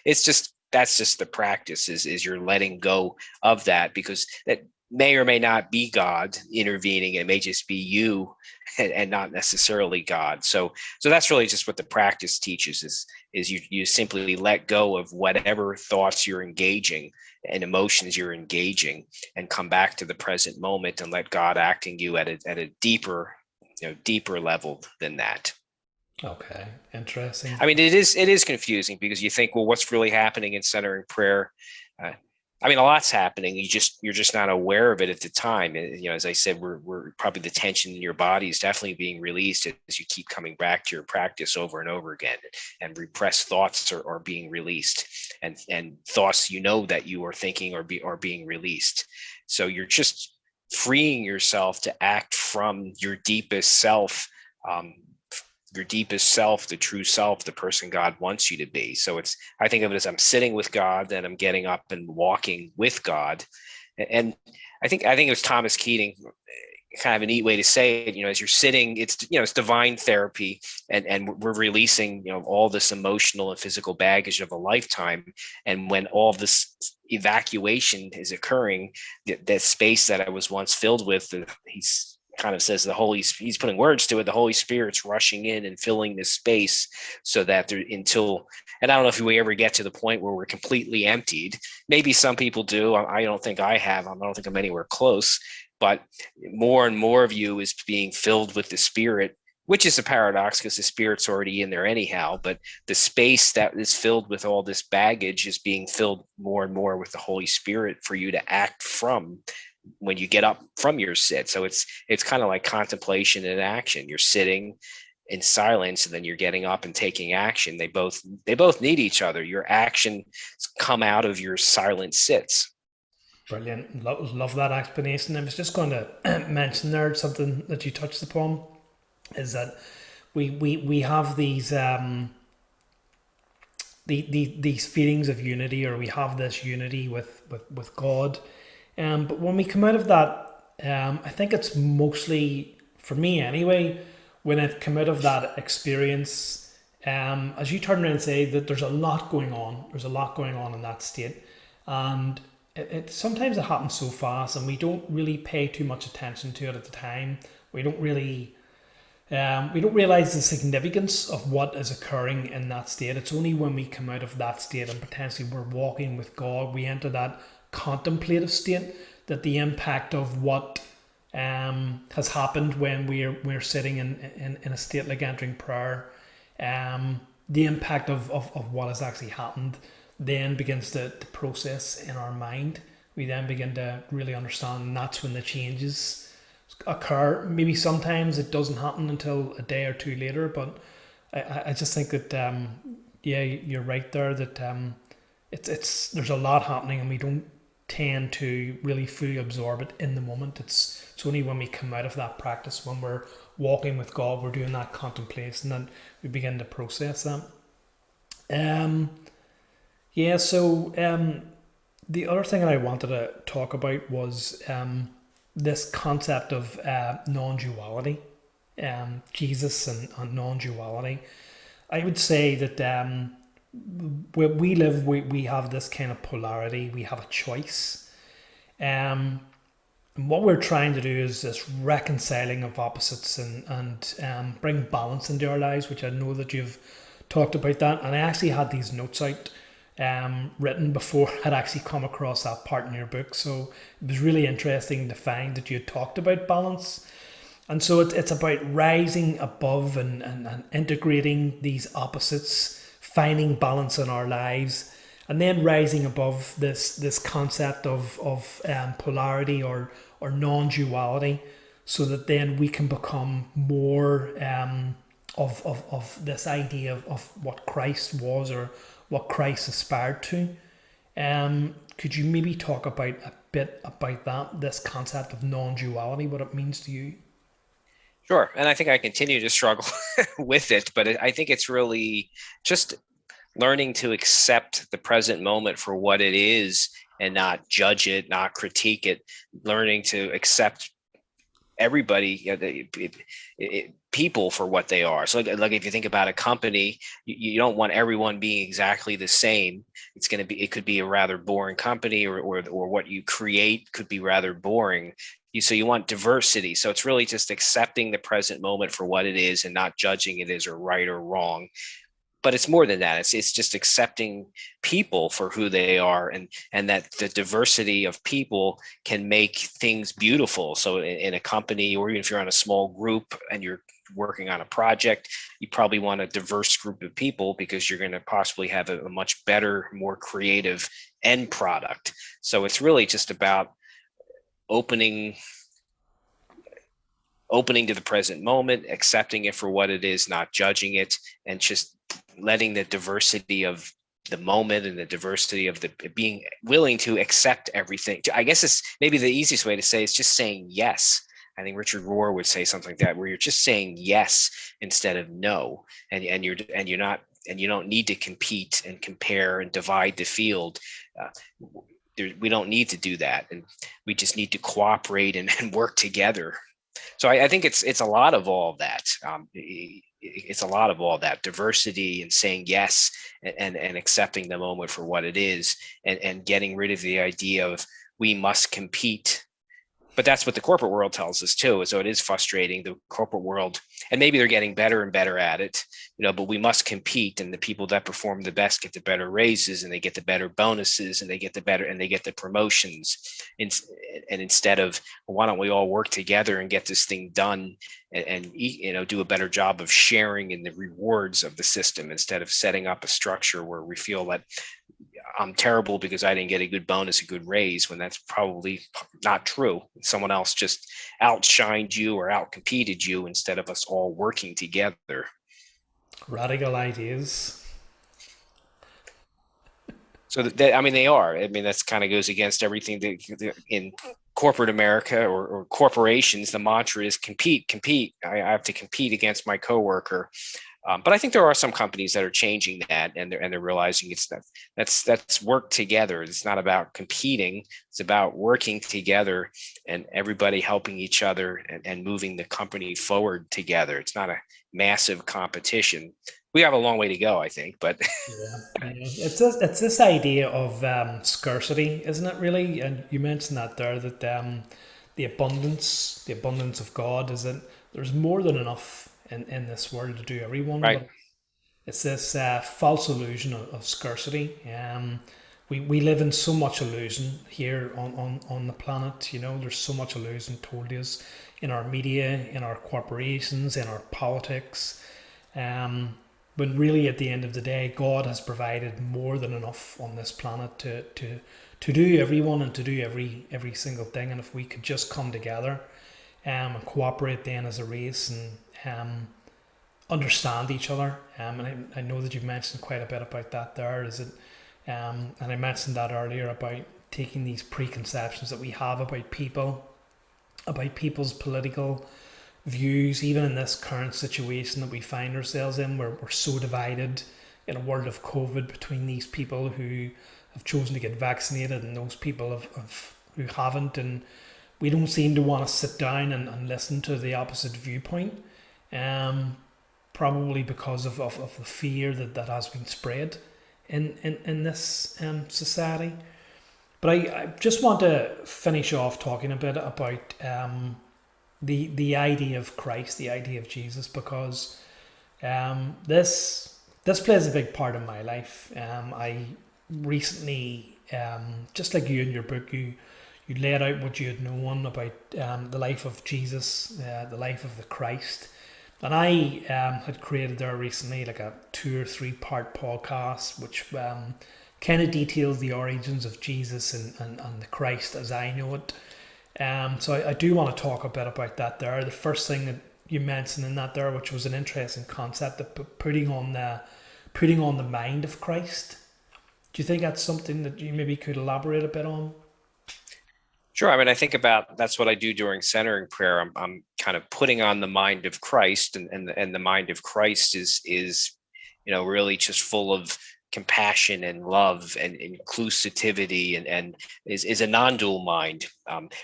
it's just that's just the practice is you're letting go of that, because that may or may not be God intervening. It may just be you and not necessarily God. So that's really just what the practice teaches is you simply let go of whatever thoughts you're engaging and emotions you're engaging and come back to the present moment and let God acting you at a deeper, deeper level than that. Okay, interesting. I mean, it is confusing because you think, well, what's really happening in centering prayer? Uh, I mean, a lot's happening. You're just not aware of it at the time. As I said, we're probably the tension in your body is definitely being released as you keep coming back to your practice over and over again, and repressed thoughts are being released, and thoughts that you are thinking are being released. So you're just freeing yourself to act from your deepest self. Um, your deepest self, the true self, the person God wants you to be. So I think of it as I'm sitting with God, then I'm getting up and walking with God. And I think it was Thomas Keating, kind of a neat way to say it, as you're sitting, it's divine therapy, and we're releasing, all this emotional and physical baggage of a lifetime. And when all of this evacuation is occurring, that space that I was once filled with, he's kind of says he's putting words to it, the Holy Spirit's rushing in and filling this space so that and I don't know if we ever get to the point where we're completely emptied. Maybe some people do. I don't think I have. I don't think I'm anywhere close, but more and more of you is being filled with the Spirit, which is a paradox because the Spirit's already in there anyhow. But the space that is filled with all this baggage is being filled more and more with the Holy Spirit for you to act from when you get up from your sit. So it's kind of like contemplation and action. You're sitting in silence and then you're getting up and taking action. They both need each other. Your actions come out of your silent sits. Brilliant. Love that explanation. I was just going to mention there something that you touched upon, is that we have these feelings of unity, or we have this unity with God. But when we come out of that, I think it's mostly, for me anyway, when I've come out of that experience, as you turn around and say that there's a lot going on, in that state, and sometimes it happens so fast, and we don't really pay too much attention to it at the time. We don't realize the significance of what is occurring in that state. It's only when we come out of that state and potentially we're walking with God, we enter that contemplative state, that the impact of what has happened when we're sitting in a state like entering prayer, the impact of what has actually happened then begins to process in our mind. We then begin to really understand, and that's when the changes occur. Maybe sometimes it doesn't happen until a day or two later, but I just think that yeah, you're right there, that it's there's a lot happening and we don't tend to really fully absorb it in the moment. It's only when we come out of that practice, when we're walking with God, we're doing that contemplation, and we begin to process that. Um, yeah. So the other thing that I wanted to talk about was this concept of non-duality, Jesus and non-duality. I would say that where we live, we have this kind of polarity. We have a choice. Um, and what we're trying to do is this reconciling of opposites and bring balance into our lives, which I know that you've talked about that. And I actually had these notes out written before I'd actually come across that part in your book. So it was really interesting to find that you had talked about balance. And so it's about rising above and integrating these opposites, finding balance in our lives, and then rising above this concept of polarity or non-duality, so that then we can become more of this idea of what Christ was or what Christ aspired to. Could you maybe talk about a bit about that, this concept of non-duality, what it means to you? Sure. And I think I continue to struggle with it, but I think it's really just learning to accept the present moment for what it is and not judge it, not critique it, learning to accept everybody, people for what they are. So like if you think about a company, you don't want everyone being exactly the same. It could be a rather boring company, or what you create could be rather boring. So you want diversity. So it's really just accepting the present moment for what it is and not judging it as or right or wrong. But it's more than that. It's just accepting people for who they are, and that the diversity of people can make things beautiful. So in a company, or even if you're on a small group and you're working on a project, you probably want a diverse group of people because you're going to possibly have a much better, more creative end product. So it's really just about opening to the present moment, accepting it for what it is, not judging it, and just letting the diversity of the moment and the diversity of the being willing to accept everything. I guess it's maybe the easiest way to say is just saying yes. I think Richard Rohr would say something like that, where you're just saying yes instead of no, and you're not, and you don't need to compete and compare and divide the field. We don't need to do that, and we just need to cooperate and work together. So I think it's a lot of all of that. It's a lot of all that diversity and saying yes, and accepting the moment for what it is, and getting rid of the idea of we must compete. But that's what the corporate world tells us too. So it is frustrating, the corporate world, and maybe they're getting better and better at it, but we must compete, and the people that perform the best get the better raises, and they get the better bonuses, and they get the promotions. And instead of, well, why don't we all work together and get this thing done, and do a better job of sharing in the rewards of the system, instead of setting up a structure where we feel that I'm terrible because I didn't get a good bonus, a good raise, when that's probably not true. Someone else just outshined you or outcompeted you, instead of us all working together. Radical ideas. So I mean, they are. I mean, that's kind of goes against everything that in corporate America, or corporations. The mantra is compete, compete. I have to compete against my coworker. But I think there are some companies that are changing that, and they're realizing that's work together. It's not about competing. It's about working together, and everybody helping each other, and moving the company forward together. It's not a massive competition. We have a long way to go, I think, but Yeah, yeah. It's this idea of scarcity, isn't it? Really, and you mentioned that there, that the abundance of God is that there's more than enough in this world to do everyone, right. but it's this false illusion of scarcity. We live in so much illusion here on the planet. There's so much illusion told to us in our media, in our corporations, in our politics. When really, at the end of the day, God has provided more than enough on this planet to do everyone and to do every single thing. And if we could just come together and cooperate then as a race, and understand each other. And I know that you've mentioned quite a bit about that there. Is it? And I mentioned that earlier about taking these preconceptions that we have about people, about people's political views, even in this current situation that we find ourselves in, where we're so divided in a world of COVID between these people who have chosen to get vaccinated and those people who haven't. And we don't seem to want to sit down and listen to the opposite viewpoint. Um, Probably because of the fear that has been spread in this society. But I just want to finish off talking a bit about the idea of Christ, the idea of Jesus, because this plays a big part in my life. I recently, just like you in your book, you laid out what you had known about the life of Jesus, the life of the Christ. And I had created there recently like a 2 or 3 part podcast, which kind of details the origins of Jesus and the Christ as I know it. So I do want to talk a bit about that there. The first thing that you mentioned in that there, which was an interesting concept, of putting on the mind of Christ. Do you think that's something that you maybe could elaborate a bit on? Sure. I mean, I think about that's what I do during centering prayer. I'm kind of putting on the mind of Christ, and the mind of Christ is really just full of compassion and love and inclusivity, and is a non-dual mind,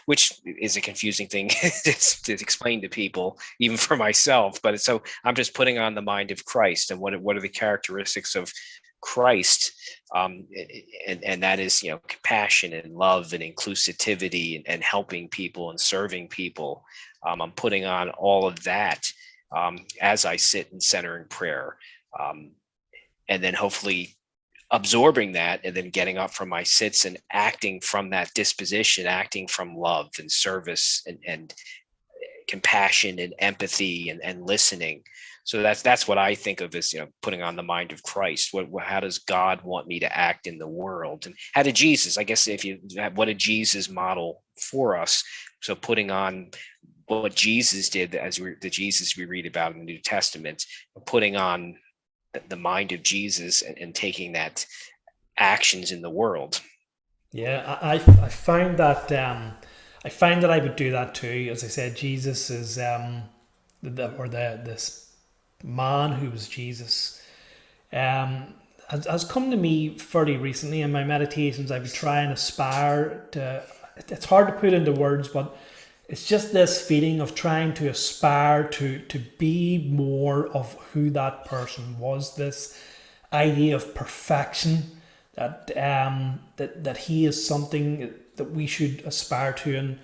which is a confusing thing to explain to people, even for myself. But so I'm just putting on the mind of Christ, and what are the characteristics of Christ, and that is compassion and love and inclusivity, and helping people and serving people. I'm putting on all of that as I sit in centering prayer, and then hopefully absorbing that, and then getting up from my sits and acting from that disposition, acting from love and service, and compassion and empathy, and listening. So that's what I think of as putting on the mind of Christ. How does God want me to act in the world, and how did Jesus? I guess what did Jesus model for us? So putting on what Jesus did, the Jesus we read about in the New Testament, putting on the mind of Jesus, and taking that actions in the world. Yeah, I find that I find that I would do that too. As I said, Jesus is or this man who was Jesus has come to me fairly recently in my meditations. I would try and aspire to. It's hard to put into words, but it's just this feeling of trying to aspire to be more of who that person was. This idea of perfection, that he is something that we should aspire to.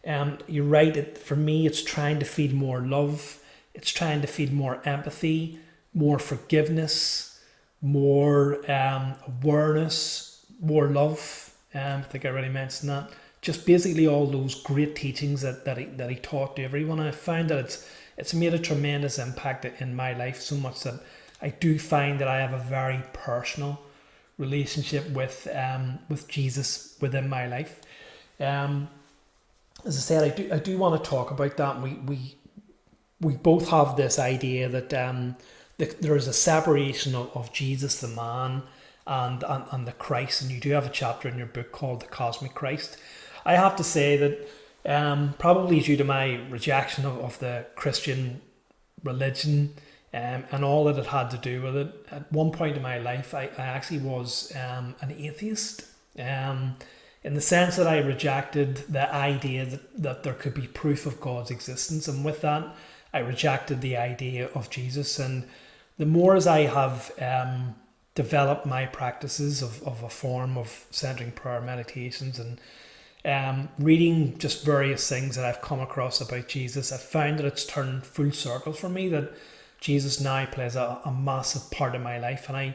And you're right. For me, it's trying to feed more love. It's trying to feed more empathy, more forgiveness, more awareness, more love. I think I already mentioned that. Just basically all those great teachings that he taught to everyone. I find that it's made a tremendous impact in my life, so much that I do find that I have a very personal relationship with Jesus within my life. Um, as I said, I do want to talk about that. We both have this idea that there is a separation of Jesus the man and the Christ, and you do have a chapter in your book called the Cosmic Christ. I have to say that probably due to my rejection of the Christian religion, and all that it had to do with it, at one point in my life, I actually was an atheist. In the sense that I rejected the idea that there could be proof of God's existence, and with that, I rejected the idea of Jesus. And the more as I have developed my practices of a form of centering prayer meditations, and reading just various things that I've come across about Jesus, I've found that it's turned full circle for me, that Jesus now plays a massive part of my life. And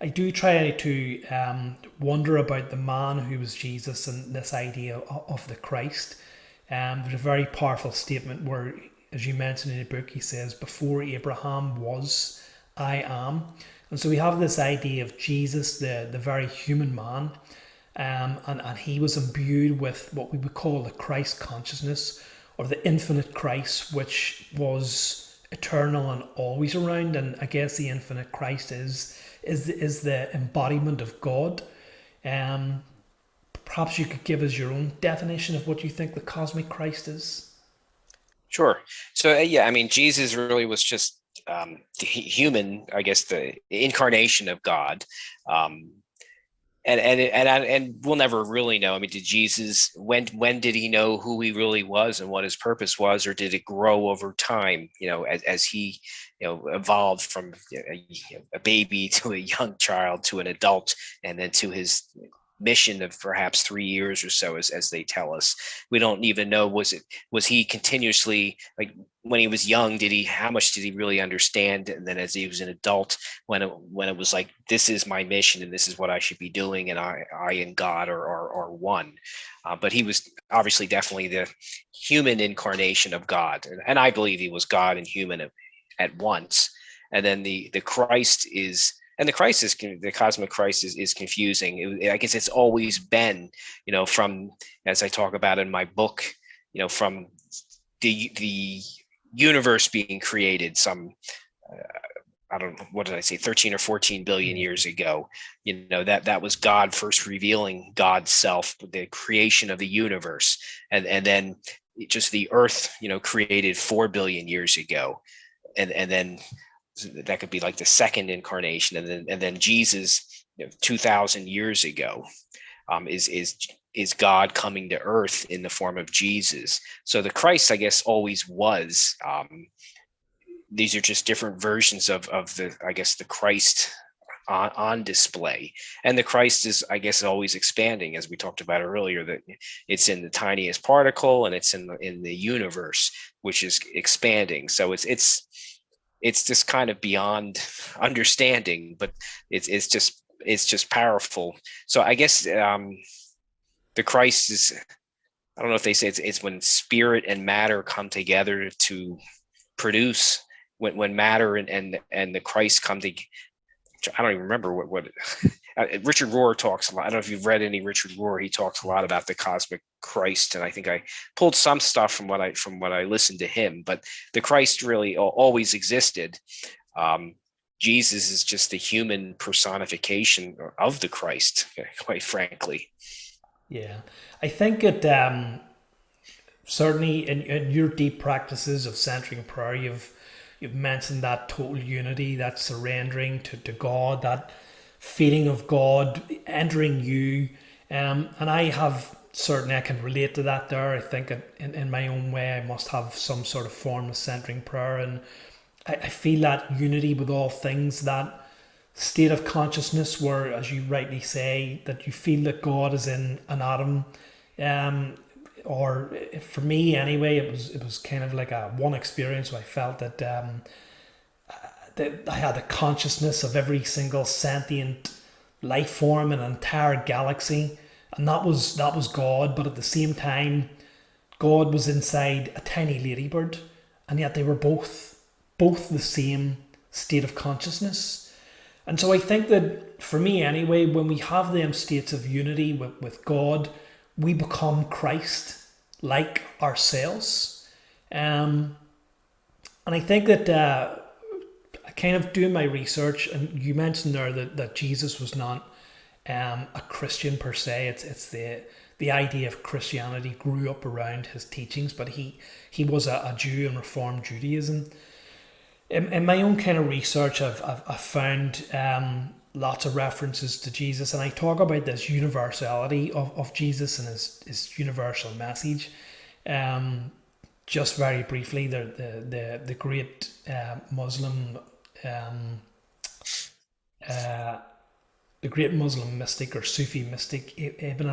I do try to wonder about the man who was Jesus and this idea of the Christ. There's a very powerful statement where, as you mentioned in the book, he says, "Before Abraham was, I am." And so we have this idea of Jesus, the very human man, and he was imbued with what we would call the Christ consciousness, or the infinite Christ, which was eternal and always around. And I guess the infinite Christ is the embodiment of God. Um, Perhaps you could give us your own definition of what you think the cosmic Christ is. Sure. So yeah, I mean, Jesus really was just the human, I guess, the incarnation of God. Um, And we'll never really know. I mean, did Jesus, when did he know who he really was and what his purpose was, or did it grow over time? As he evolved from a baby to a young child to an adult, and then to his mission of perhaps 3 years or so, as they tell us. We don't even know, was he continuously, like, when he was young, how much did he really understand? And then as he was an adult, when it was like, this is my mission and this is what I should be doing, and I and God are one. But he was obviously definitely the human incarnation of God, and I believe he was God and human at once. And then the Christ is, and the cosmic Christ is confusing. I guess it's always been, from, as I talk about in my book, from the universe being created some, I don't know, what did I say, 13 or 14 billion years ago. That was God first revealing God's self, the creation of the universe. And then just the earth, created 4 billion years ago. And then that could be like the second incarnation. And then Jesus, 2,000 years ago, is God coming to earth in the form of Jesus. So the Christ, I guess, always was. These are just different versions of the Christ on display. And the Christ is, I guess, always expanding, as we talked about earlier, that it's in the tiniest particle and it's in the universe, which is expanding. So it's just kind of beyond understanding, but it's just powerful. So I guess the Christ is, I don't know if they say it's when spirit and matter come together to produce, when matter and the Christ come to, I don't even remember what Richard Rohr talks a lot. I don't know if you've read any Richard Rohr. He talks a lot about the cosmic Christ, and I think I pulled some stuff from what I listened to him. But the Christ really always existed. Jesus is just the human personification of the Christ, quite frankly. Yeah, I think it certainly in your deep practices of centering prayer, you've mentioned that total unity, that surrendering to God, that feeling of God entering you. And I have, certainly I can relate to that there. I think in my own way, I must have some sort of form of centering prayer. And I feel that unity with all things, that state of consciousness where, as you rightly say, that you feel that God is in an atom. Or for me anyway, it was kind of like a one experience where I felt that that I had the consciousness of every single sentient life form in an entire galaxy, and that was God. But at the same time, God was inside a tiny ladybird, and yet they were both the same state of consciousness. And so I think that for me anyway, when we have them states of unity with God, we become Christ like ourselves. And I think that I kind of doing my research, and you mentioned there that Jesus was not a Christian per se. It's the idea of Christianity grew up around his teachings, but he was a Jew in Reformed Judaism. In my own kind of research, I've found lots of references to Jesus, and I talk about this universality of Jesus and his universal message. Just very briefly, the great Muslim the great Muslim mystic or Sufi mystic Ibn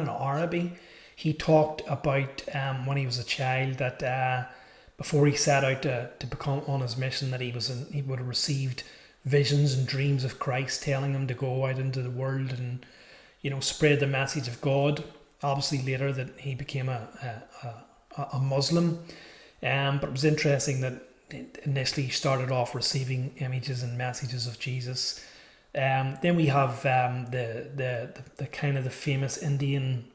Arabi, he talked about when he was a child that before he set out to become on his mission, that he would have received visions and dreams of Christ telling him to go out into the world and spread the message of God. Obviously later that he became a Muslim, but it was interesting that initially he started off receiving images and messages of Jesus. Then we have the kind of the famous Indian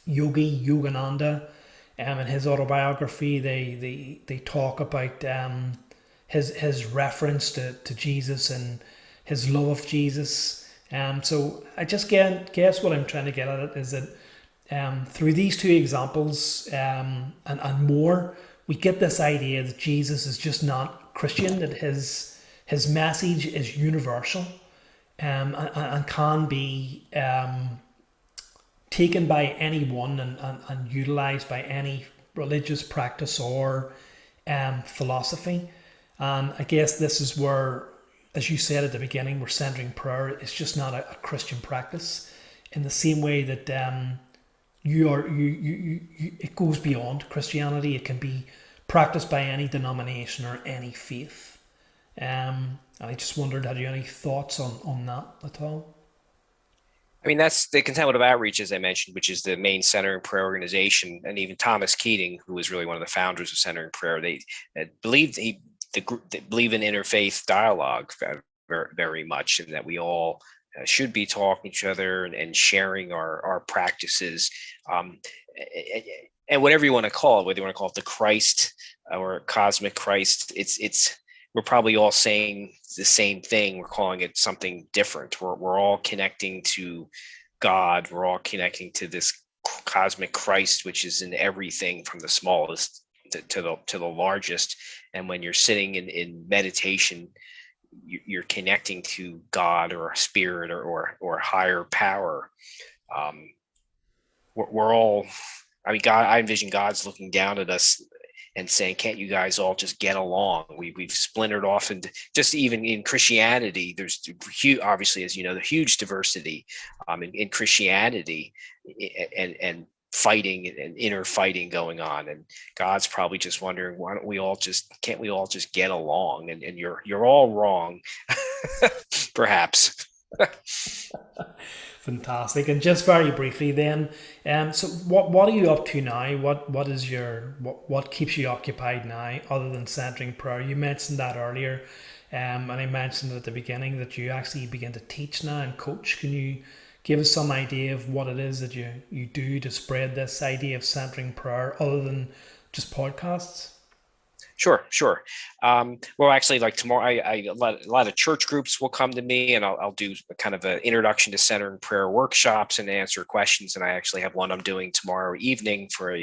yogi Yogananda. In his autobiography, they talk about his reference to Jesus and his love of Jesus. So I just guess what I'm trying to get at it is that through these two examples and more, we get this idea that Jesus is just not Christian, that his message is universal. and can be taken by anyone and utilized by any religious practice or philosophy. And I guess this is where, as you said at the beginning, we're centering prayer. It's just not a Christian practice in the same way that it goes beyond Christianity. It can be practiced by any denomination or any faith. And I just wondered, had you any thoughts on that at all? I mean, that's the Contemplative Outreach, as I mentioned, which is the main Center in Prayer organization, and even Thomas Keating, who was really one of the founders of Center in Prayer, they believed the group they believe in interfaith dialogue very, very much, and that we all should be talking to each other and sharing our practices, um, and whatever you want to call it, whether you want to call it the Christ or cosmic Christ, it's we're probably all saying the same thing. We're calling it something different. We're all connecting to God. We're all connecting to this cosmic Christ, which is in everything from the smallest to the largest. And when you're sitting in meditation, you're connecting to God or a spirit or higher power. Um, we're all, I mean, God, I envision God's looking down at us and saying, can't you guys all just get along? We've splintered off, and just even in Christianity, there's huge, obviously, as you know, the huge diversity in Christianity, and fighting and inner fighting going on. And God's probably just wondering, why don't we all just, can't we all just get along? And you're all wrong, perhaps. Fantastic. And just very briefly then, so what are you up to now? What is your what keeps you occupied now other than centering prayer? You mentioned that earlier, and I mentioned at the beginning that you actually begin to teach now and coach. Can you give us some idea of what it is that you do to spread this idea of centering prayer other than just podcasts? Sure, sure. Well, actually, like tomorrow, a lot of church groups will come to me, and I'll do kind of an introduction to center and prayer workshops and answer questions. And I actually have one I'm doing tomorrow evening for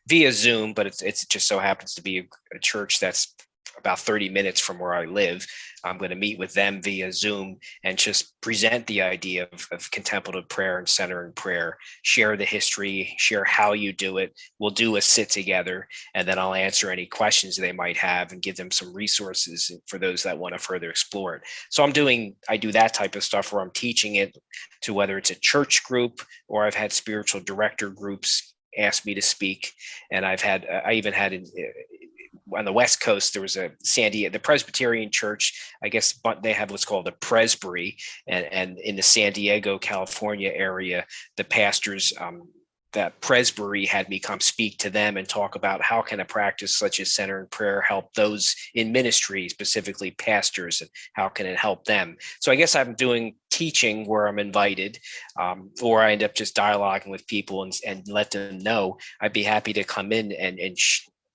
via Zoom, but it's just so happens to be a church that's about 30 minutes from where I live. I'm going to meet with them via Zoom and just present the idea of contemplative prayer and centering prayer, share the history, share how you do it. We'll do a sit together, and then I'll answer any questions they might have and give them some resources for those that want to further explore it. So I do that type of stuff where I'm teaching it to whether it's a church group, or I've had spiritual director groups ask me to speak. And I even had on the West Coast, there was a the Presbyterian Church, I guess, but they have what's called a presbytery, and in the San Diego, California area, the pastors, that presbytery had me come speak to them and talk about how can a practice such as center and prayer help those in ministry, specifically pastors, and how can it help them. So I guess I'm doing teaching where I'm invited, or I end up just dialoguing with people and let them know I'd be happy to come in and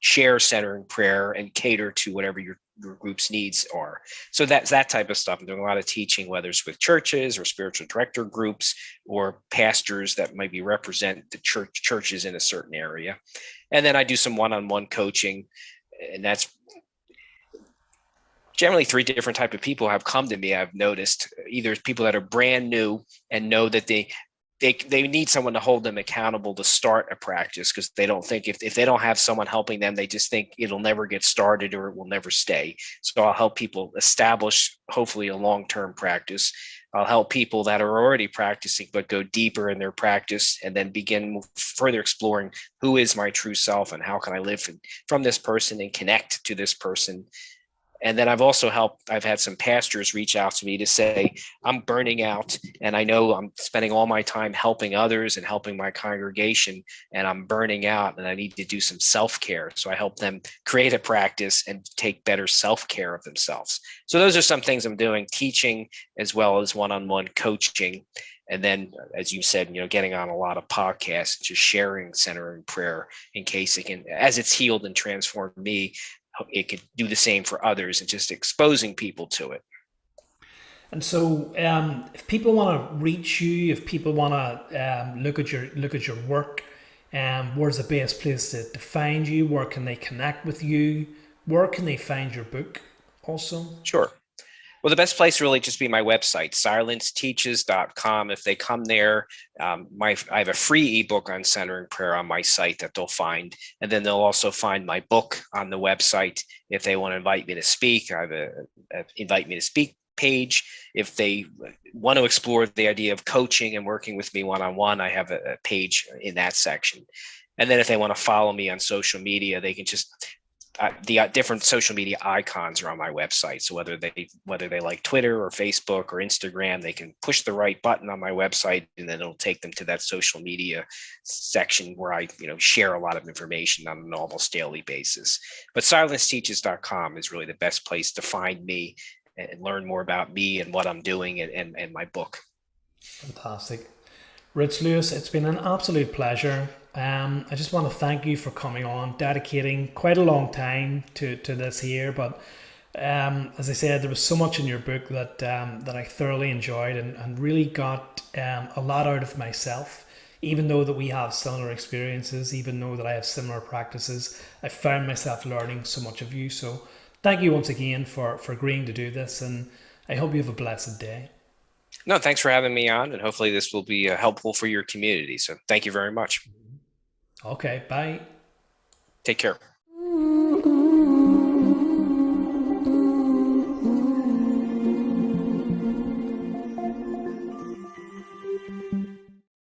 share center and prayer and cater to whatever your group's needs are. So that's that type of stuff. I'm doing a lot of teaching, whether it's with churches or spiritual director groups or pastors that maybe represent the churches in a certain area. And then I do some one-on-one coaching, and that's generally 3 different type of people have come to me. I've noticed either people that are brand new and know that they need someone to hold them accountable to start a practice, because they don't think if they don't have someone helping them, they just think it'll never get started or it will never stay. So I'll help people establish hopefully a long-term practice. I'll help people that are already practicing but go deeper in their practice and then begin further exploring who is my true self and how can I live from this person and connect to this person. And then I've had some pastors reach out to me to say, I'm burning out and I know I'm spending all my time helping others and helping my congregation, and I'm burning out and I need to do some self-care. So I help them create a practice and take better self-care of themselves. So those are some things I'm doing, teaching as well as one-on-one coaching. And then, as you said, getting on a lot of podcasts, just sharing center and prayer in case it can, as it's healed and transformed me, it could do the same for others, and just exposing people to it. And so, if people want to reach you, if people want to look at your work, where's the best place to find you? Where can they connect with you? Where can they find your book? Also, Sure. Well, the best place really just be my website, silenceteaches.com. If they come there, I have a free ebook on centering prayer on my site that they'll find. And then they'll also find my book on the website. If they want to invite me to speak, I have a invite me to speak page. If they want to explore the idea of coaching and working with me one-on-one, I have a page in that section. And then if they want to follow me on social media, they can just the different social media icons are on my website. So whether they like Twitter or Facebook or Instagram, they can push the right button on my website, and then it'll take them to that social media section where I share a lot of information on an almost daily basis. But silenceteaches.com is really the best place to find me and learn more about me and what I'm doing and my book. Fantastic. Rich Lewis, it's been an absolute pleasure. I just want to thank you for coming on, dedicating quite a long time to this here. But as I said, there was so much in your book that I thoroughly enjoyed and really got a lot out of myself. Even though that we have similar experiences, even though that I have similar practices, I found myself learning so much of you. So thank you once again for agreeing to do this, and I hope you have a blessed day. No, thanks for having me on, and hopefully this will be helpful for your community. So thank you very much. Okay, bye. Take care.